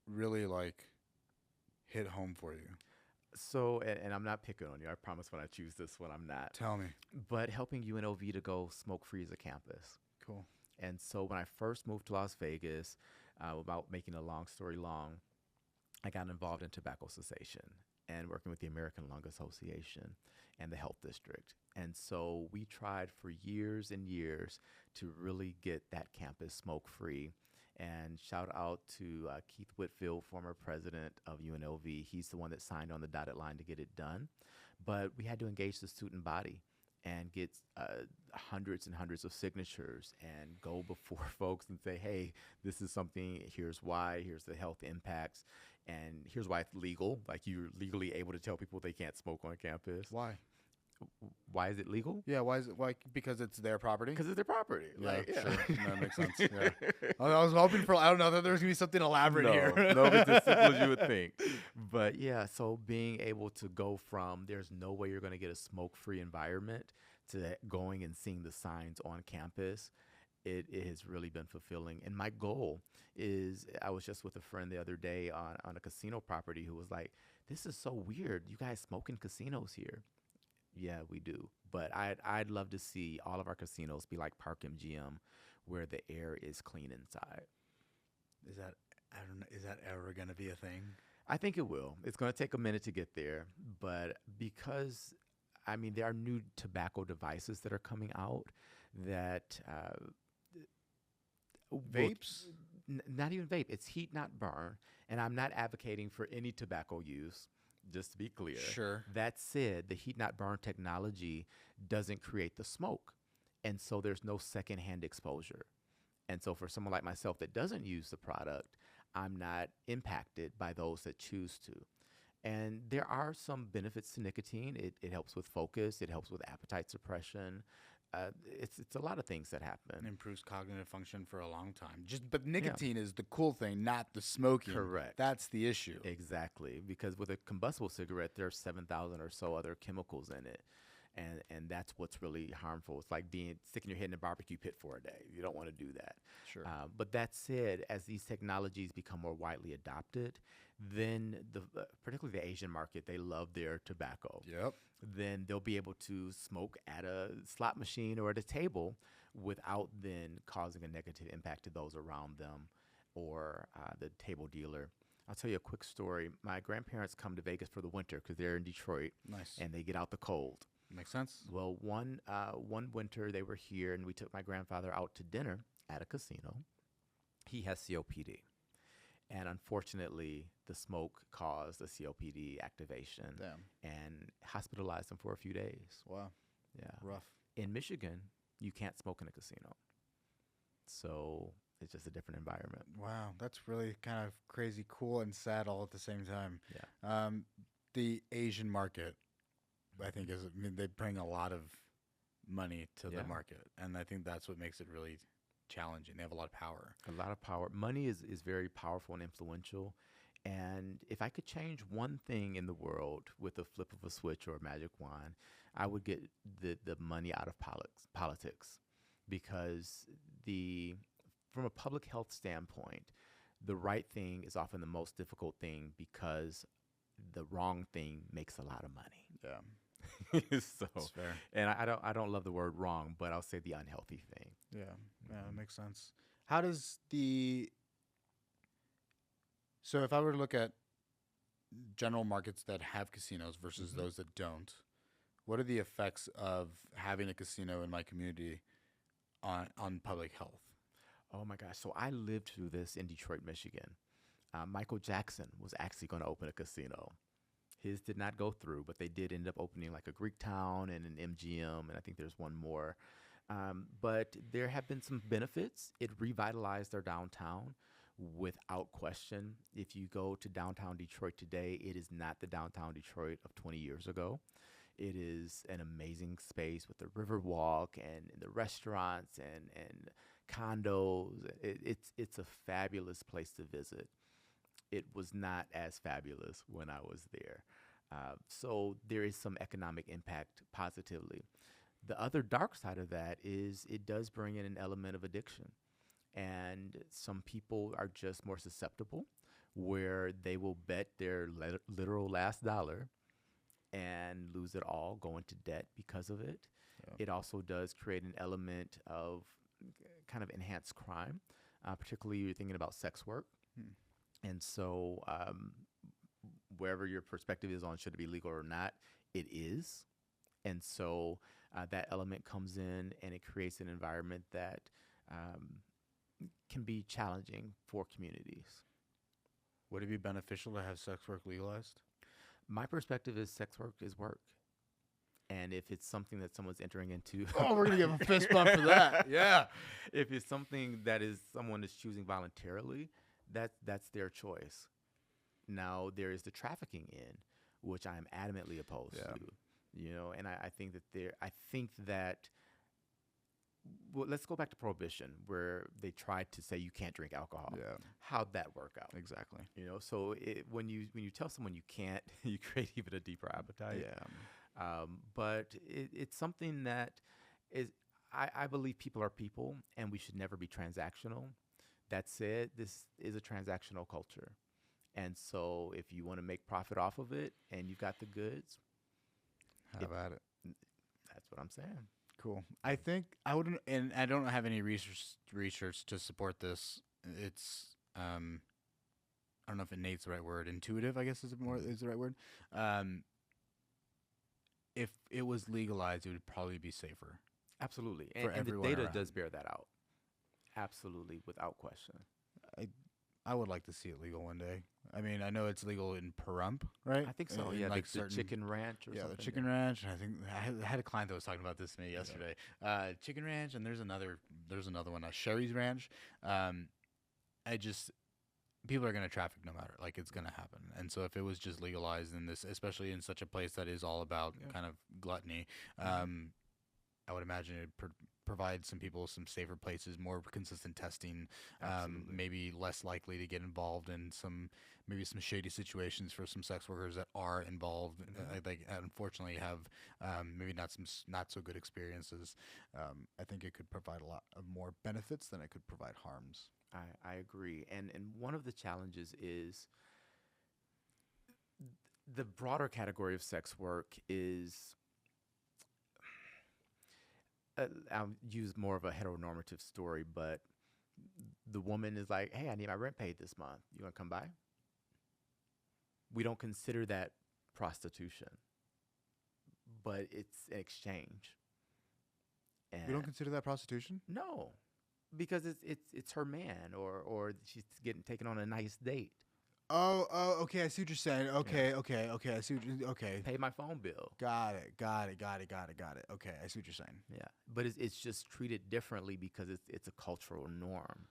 really like hit home for you? So, and I'm not picking on you. I promise when I choose this one, I'm not. Tell me. But helping UNLV to go smoke-free as a campus. Cool. And so when I first moved to Las Vegas, about making a long story long, I got involved in tobacco cessation and working with the American Lung Association and the health district. And so we tried for years and years to really get that campus smoke-free. And shout out to Keith Whitfield, former president of UNLV. He's the one that signed on the dotted line to get it done. But we had to engage the student body and get hundreds and hundreds of signatures and go before folks and say, hey, this is something, here's why, here's the health impacts, and here's why it's legal. Like, you're legally able to tell people they can't smoke on campus. Why? Why is it legal? Yeah, why is it? Why? Because it's their property? Because it's their property. Yeah, sure. That makes sense. Yeah. I was hoping for, I don't know, that there was going to be something elaborate here. No, it's as simple as you would think. But yeah, so being able to go from there's no way you're going to get a smoke-free environment to going and seeing the signs on campus, it has really been fulfilling. And my goal is, I was just with a friend the other day on a casino property who was like, this is so weird. You guys smoke in casinos here. Yeah, we do. But I'd love to see all of our casinos be like Park MGM, where the air is clean inside. Is that, I don't know, is that ever going to be a thing? I think it will. It's going to take a minute to get there. But because, I mean, there are new tobacco devices that are coming out that vapes? Not even vape. It's heat, not burn. And I'm not advocating for any tobacco use. Just to be clear. Sure. That said, the heat not burn technology doesn't create the smoke. And so there's no secondhand exposure. And so for someone like myself that doesn't use the product, I'm not impacted by those that choose to. And there are some benefits to nicotine. It helps with focus. It helps with appetite suppression. It's a lot of things that happen. It improves cognitive function for a long time. But nicotine is the cool thing, not the smoking. Correct. That's the issue. Exactly. Because with a combustible cigarette, there are 7,000 or so other chemicals in it. And that's what's really harmful. It's like sticking your head in a barbecue pit for a day. You don't want to do that. Sure. But that said, as these technologies become more widely adopted, then particularly the Asian market, they love their tobacco. Yep. Then they'll be able to smoke at a slot machine or at a table without then causing a negative impact to those around them or the table dealer. I'll tell you a quick story. My grandparents come to Vegas for the winter because they're in Detroit. Nice. And they get out the cold. Makes sense. Well, one winter they were here, and we took my grandfather out to dinner at a casino. He has COPD. And unfortunately, the smoke caused a COPD activation Damn. and hospitalized him for a few days. Wow. Yeah. Rough. In Michigan, you can't smoke in a casino. So it's just a different environment. Wow. That's really kind of crazy, cool, and sad all at the same time. Yeah. The Asian market, I think, they bring a lot of money to the market. And I think that's what makes it really challenging. They have a lot of power. A lot of power. Money is very powerful and influential. And if I could change one thing in the world with a flip of a switch or a magic wand, I would get the money out of politics, because from a public health standpoint, the right thing is often the most difficult thing because the wrong thing makes a lot of money. Yeah. So, That's fair. and I don't love the word wrong, but I'll say the unhealthy thing. Yeah. Yeah, that Mhm. makes sense. How does so if I were to look at general markets that have casinos versus Mhm. those that don't, what are the effects of having a casino in my community on public health? Oh my gosh. So I lived through this in Detroit, Michigan. Michael Jackson was actually going to open a casino. His did not go through, but they did end up opening like a Greek Town and an MGM, and I think there's one more. But there have been some benefits. It revitalized their downtown without question. If you go to downtown Detroit today, it is not the downtown Detroit of 20 years ago. It is an amazing space with the Riverwalk and the restaurants and condos. It's a fabulous place to visit. It was not as fabulous when I was there. So there is some economic impact positively. The other dark side of that is it does bring in an element of addiction. And some people are just more susceptible, where they will bet their literal last dollar and lose it all, go into debt because of it. Yeah. It also does create an element of kind of enhanced crime, particularly you're thinking about sex work. And so, wherever your perspective is on should it be legal or not, it is. And so that element comes in and it creates an environment that can be challenging for communities. Would it be beneficial to have sex work legalized? My perspective is sex work is work. And if it's something that someone's entering into, Oh, we're gonna give a fist bump for that. Yeah. If it's something that is someone is choosing voluntarily, that's their choice. Now there is the trafficking in, which I am adamantly opposed Yeah. to. And I think that well, let's go back to Prohibition, where they tried to say you can't drink alcohol. Yeah. How'd that work out? Exactly. So when you tell someone you can't, you create even a deeper appetite. Yeah. But it's something that is, I believe people are people, and we should never be transactional. That said, this is a transactional culture. And so if you want to make profit off of it and you've got the goods, How about it? that's what I'm saying. Cool. I think I wouldn't, and I don't have any research to support this. It's I don't know if innate's the right word. Intuitive, I guess, is the right word. If it was legalized, it would probably be safer. Absolutely. For And the everyone data around. does bear that out. Absolutely, without question. I would like to see it legal one day. I mean, I know it's legal in Pahrump, right? I think so. In Yeah, like the certain Chicken Ranch or yeah, something. the Chicken Ranch. And I think I had a client that was talking about this to me yesterday. Chicken Ranch, and there's another one, Sherry's Ranch. People are gonna traffic no matter. Like, it's gonna happen. And so if it was just legalized in this, especially in such a place that is all about kind of gluttony, I would imagine it provide some people some safer places, more consistent testing, maybe less likely to get involved in some shady situations for some sex workers that are involved. They unfortunately have maybe not so good experiences. I think it could provide a lot of more benefits than it could provide harms. I agree. And one of the challenges is the broader category of sex work is, I'll use more of a heteronormative story, but the woman is like, hey, I need my rent paid this month. You want to come by? We don't consider that prostitution, but it's an exchange. And We don't consider that prostitution? no. because it's her man, or she's getting taken on a nice date. Oh, okay. I see what you're saying. Yeah. Okay. I see what you okay. Pay my phone bill. Got it. Okay, I see what you're saying. Yeah, but it's just treated differently because it's a cultural norm.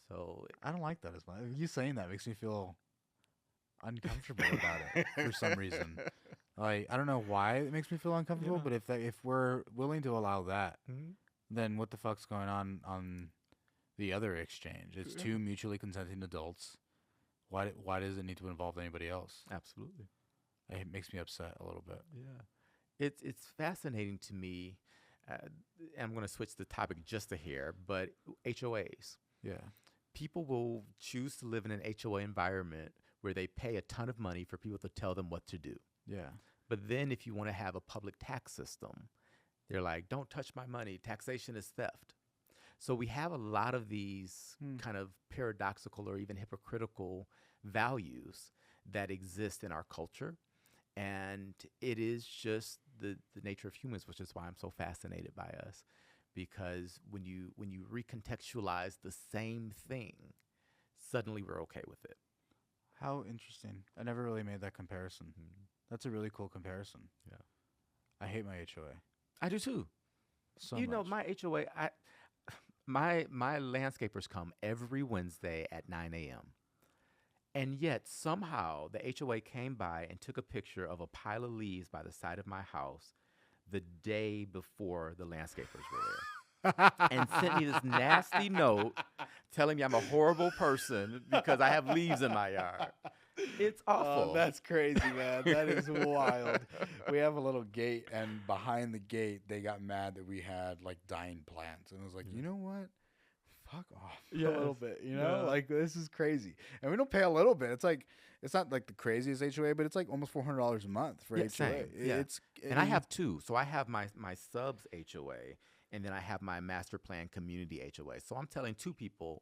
So I don't like that as much. You saying that makes me feel uncomfortable about it for some reason. Like I don't know why it makes me feel uncomfortable, Yeah. but if we're willing to allow that, Mhm. then what the fuck's going on the other exchange? It's Yeah. two mutually consenting adults. Why does it need to involve anybody else? Absolutely. It makes me upset a little bit. Yeah. It's fascinating to me. And I'm going to switch the topic just a hair, but HOAs. Yeah. People will choose to live in an HOA environment where they pay a ton of money for people to tell them what to do. Yeah. But then if you want to have a public tax system, they're like, don't touch my money. Taxation is theft. So we have a lot of these kind of paradoxical or even hypocritical values that exist in our culture. And it is just the nature of humans, which is why I'm so fascinated by us. Because when you recontextualize the same thing, suddenly we're okay with it. How interesting. I never really made that comparison. That's a really cool comparison. Yeah. I hate my HOA. I do too. So You know, much. my HOA, my landscapers come every Wednesday at 9 a.m. And yet somehow the HOA came by and took a picture of a pile of leaves by the side of my house the day before the landscapers were there. And sent me this nasty note telling me I'm a horrible person because I have leaves in my yard. It's awful. Oh, that's crazy, man. That is wild. We have a little gate, and behind the gate, they got mad that we had like dying plants, and I was like, you know what? Fuck off a little bit, you know? Yeah. Like this is crazy, and we don't pay a little bit. It's like it's not like the craziest HOA, but it's like almost $400 a month for Yeah, HOA. same. Yeah. It's And I have two. So I have my subs HOA, and then I have my master plan community HOA. So I'm paying two people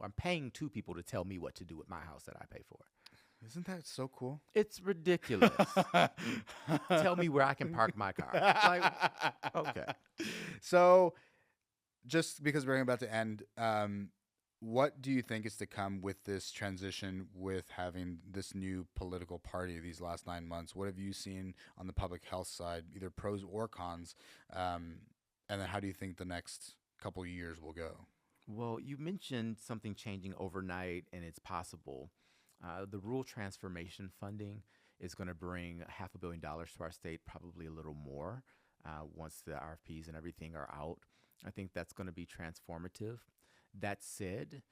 to tell me what to do with my house that I pay for. Isn't that so cool? It's ridiculous. Tell me where I can park my car. Like, okay. So, just because we're about to end, what do you think is to come with this transition with having this new political party these last 9 months? What have you seen on the public health side, either pros or cons? And then how do you think the next couple years will go? Well, you mentioned something changing overnight, and it's possible. The rural transformation funding is going to bring $500 million to our state, probably a little more once the RFPs and everything are out. I think that's going to be transformative. That said,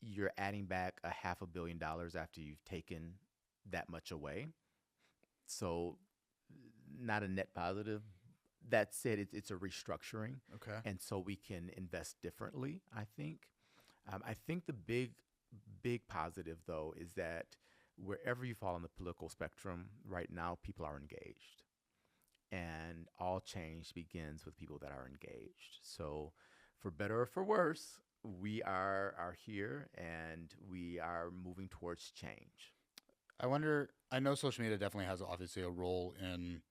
you're adding back $500 million after you've taken that much away. So not a net positive. That said, it's a restructuring. Okay. And so we can invest differently, I think. I think the big positive, though, is that wherever you fall on the political spectrum right now, people are engaged. And all change begins with people that are engaged. So for better or for worse, we are here and we are moving towards change. I wonder, I know social media definitely has obviously a role in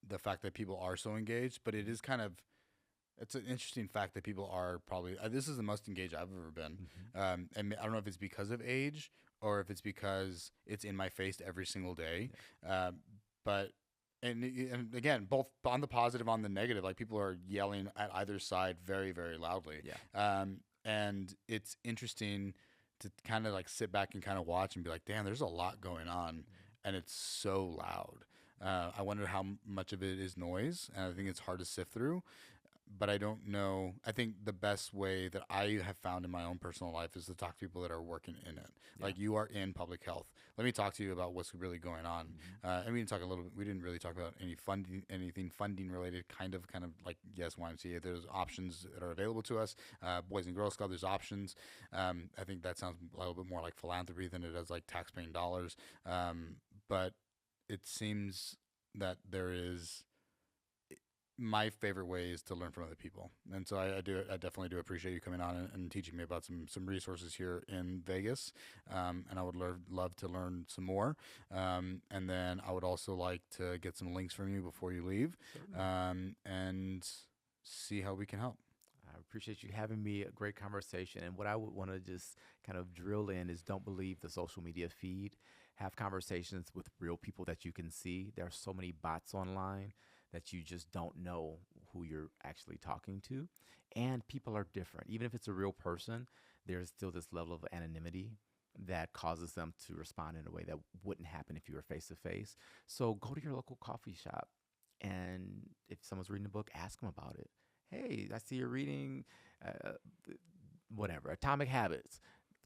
the fact that people are so engaged, but it is kind of, it's an interesting fact that people are probably, this is the most engaged I've ever been. And I don't know if it's because of age or if it's because it's in my face every single day. But, and again, both on the positive, on the negative, like people are yelling at either side very, very loudly. Yeah. And it's interesting to kind of like sit back and kind of watch and be like, damn, there's a lot going on and it's so loud. I wonder how much of it is noise, and I think it's hard to sift through. But I don't know. I think the best way that I have found in my own personal life is to talk to people that are working in it. Yeah. Like you are in public health. Let me talk to you about what's really going on. And we didn't talk a little bit. We didn't really talk about anything funding related. Kind of like yes, YMCA. There's options that are available to us. Boys and Girls Club. There's options. I think that sounds a little bit more like philanthropy than it does like tax-paying dollars. But it seems that there is. My favorite way is to learn from other people, and so I definitely do appreciate you coming on and teaching me about some resources here in Vegas, and I would love to learn some more, and then I would also like to get some links from you before you leave, and see how we can help. I appreciate you having me. A great conversation. And what I would want to just kind of drill in is don't believe the social media feed. Have conversations with real people that you can see. There are so many bots online that you just don't know who you're actually talking to. And people are different. Even if it's a real person, there's still this level of anonymity that causes them to respond in a way that wouldn't happen if you were face to face. So go to your local coffee shop, and if someone's reading a book, ask them about it. Hey, I see you're reading uh, whatever, Atomic Habits.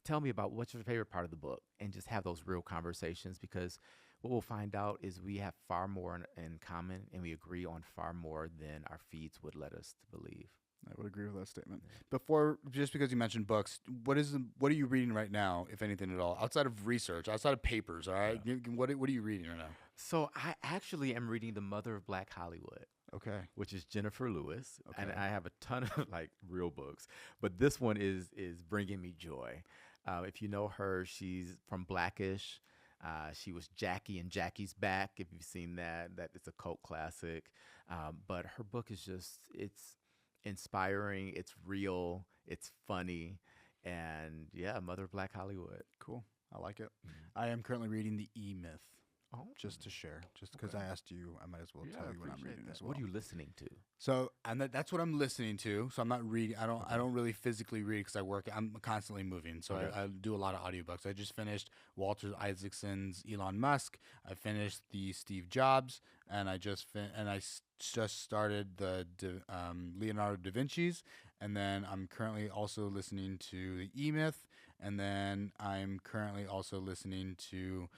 Tell me about what's your favorite part of the book, and just have those real conversations, because what we'll find out is we have far more in common, and we agree on far more than our feeds would let us to believe. I would agree with that statement. Before, just because you mentioned books, what are you reading right now, if anything at all, outside of research, outside of papers? All right, what are you reading right now? So I actually am reading The Mother of Black Hollywood. Okay. Which is Jennifer Lewis, Okay. and I have a ton of like real books, but this one is bringing me joy. If you know her, she's from Blackish. She was Jackie in Jackie's Back. If you've seen that it's a cult classic. But her book is it's inspiring. It's real. It's funny, and yeah, Mother of Black Hollywood. Cool. I like it. I am currently reading The E-Myth. Oh, Just to share, just because I asked you, I might as well tell you what I'm reading as well. What are you listening to? So, and that's what I'm listening to. So I'm not reading. I don't really physically read because I work. I'm constantly moving. So I do a lot of audiobooks. I just finished Walter Isaacson's Elon Musk. I finished the Steve Jobs, and I just just started the Leonardo da Vinci's, and then I'm currently also listening to the E-Myth, and then I'm currently also listening to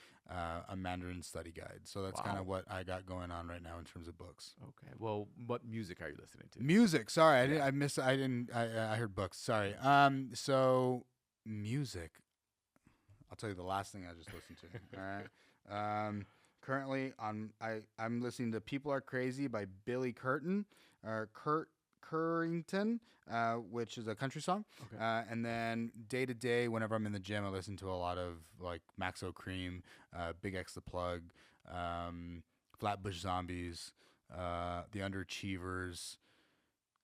a Mandarin study guide. So that's kind of what I got going on right now in terms of books. Okay. Well, what music are you listening to? Music. Sorry, I heard books. Sorry. So music. I'll tell you the last thing I just listened to. All right. Currently I'm listening to "People Are Crazy" by Billy Currington, which is a country song. Okay. And then day to day, whenever I'm in the gym, I listen to a lot of like Maxo Cream, Big X the Plug, Flatbush Zombies, The Underachievers.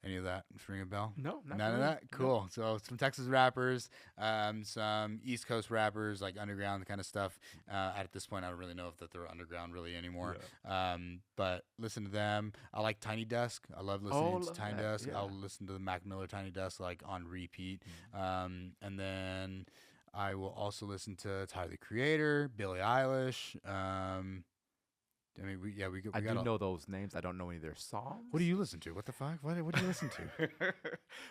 Any of that ring a bell? No, not None really. of that? Cool. So some Texas rappers, some East Coast rappers, like underground kind of stuff. At this point, I don't really know if they're underground really anymore. Yeah. But listen to them. I like Tiny Desk. I love listening to Tiny Desk. Yeah. I'll listen to the Mac Miller Tiny Desk like on repeat. And then I will also listen to Tyler the Creator, Billie Eilish. I mean, we I got do know those names. I don't know any of their songs. What do you listen to? What the fuck? What do you listen to?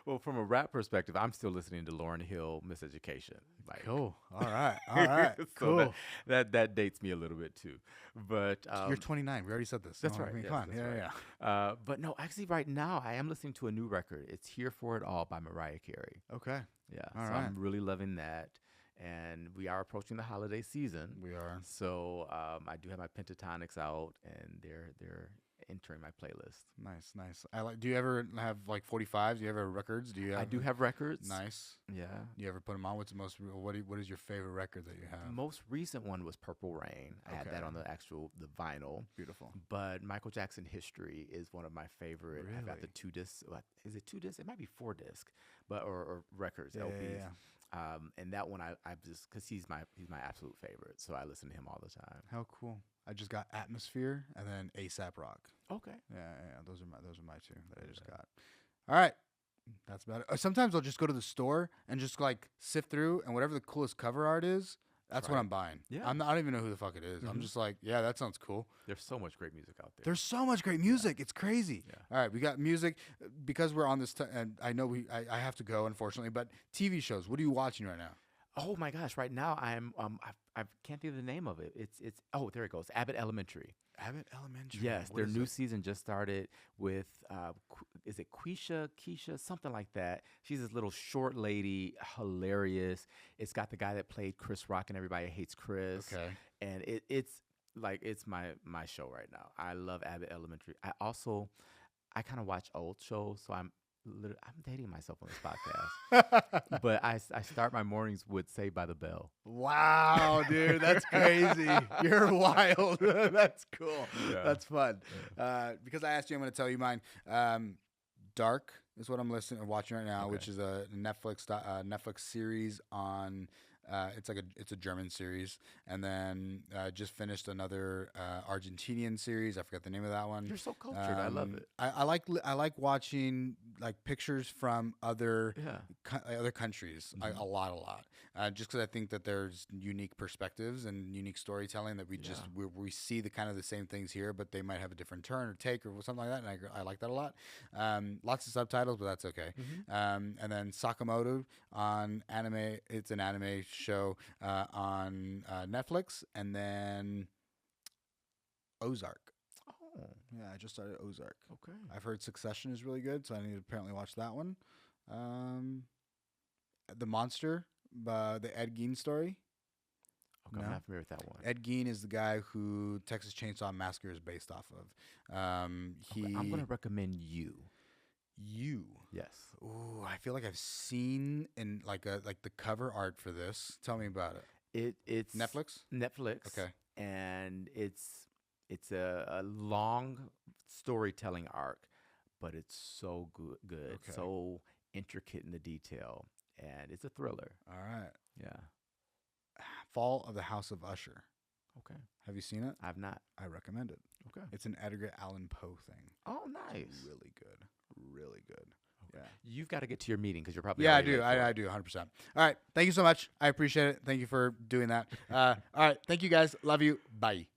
Well, from a rap perspective, I'm still listening to Lauryn Hill, Miseducation. Like, Cool. All right. All right. so Cool. that dates me a little bit too. But You're 29. We already said this. That's No, right. I mean, Yes, come on. that's Yeah, right. yeah. But no, actually, right now I am listening to a new record. It's "Here for It All" by Mariah Carey. Okay. Yeah, All so right. I'm really loving that. And we are approaching the holiday season. We are. So I do have my pentatonics out, and they're entering my playlist. Nice, nice. I like. Do you ever have like 45s? Do you ever have records? Do you? I do have records. Nice. Yeah. You ever put them on? What's the most? What is your favorite record that you have? The most recent one was Purple Rain. I had that Okay. on the vinyl. Beautiful. But Michael Jackson History is one of my favorite. I've got the Really? 2 discs. Is it 2 discs? It might be 4 discs, but or records, Yeah, LPs. yeah. And that one I just because he's my absolute favorite, so I listen to him all the time. How cool. I just got Atmosphere and then ASAP Rock. Okay. Yeah, yeah. Those are my two that I just got. All right. That's about it. Sometimes I'll just go to the store and just like sift through, and whatever the coolest cover art is, that's what Right. I'm buying. Yeah. I don't even know who the fuck it is. I'm Mhm. just like, yeah, that sounds cool. There's so much great music out there. There's so much great music. It's crazy. Yeah. All right, we got music because we're on this, and I know I have to go, unfortunately. But TV shows, what are you watching right now? Oh my gosh! Right now I'm I can't think of the name of it. It's there it goes. Abbott Elementary. Abbott Elementary. Yes, What their is new it? season just started with is it Keisha, something like that. She's this little short lady, hilarious. It's got the guy that played Chris Rock and Everybody Hates Chris. Okay. And it's my show right now. I love Abbott Elementary. I kind of watch old shows, so I'm dating myself on this podcast. But I start my mornings with Saved by the Bell. Wow, dude, that's crazy. You're wild. That's cool. Yeah. That's fun. Because I asked you, I'm going to tell you mine. Dark is what I'm listening or watching right now, Okay. which is a Netflix series on. It's a German series, and then just finished another Argentinian series. I forgot the name of that one. You're so cultured. I love it. I like watching like pictures from other Yeah. other countries a lot, just because I think that there's unique perspectives and unique storytelling that we see the kind of the same things here, but they might have a different turn or take or something like that, and I like that a lot. Lots of subtitles, but that's okay. And then Sakamoto on anime. It's an anime show on Netflix, and then Ozark. Oh, Yeah, I just started Ozark. okay. I've heard Succession is really good, so I need to apparently watch that one. The Monster, the Ed Gein story. Okay, No? I'm not familiar with that one. Ed Gein is the guy who Texas Chainsaw Massacre is based off of. I'm going to recommend You. You. Yes. Ooh, I feel like I've seen in like the cover art for this. Tell me about it. It's Netflix? Netflix. Okay. And it's a long storytelling arc, but it's so good, Okay. so intricate in the detail, and it's a thriller. All right. Yeah. Fall of the House of Usher. Okay. Have you seen it? I've not. I recommend it. Okay. It's an Edgar Allan Poe thing. Oh, nice. It's really good. Really good. Yeah. You've got to get to your meeting because you're probably Yeah, I already do. late for I it. do 100%. All right. Thank you so much. I appreciate it. Thank you for doing that. All right. Thank you guys. Love you. Bye.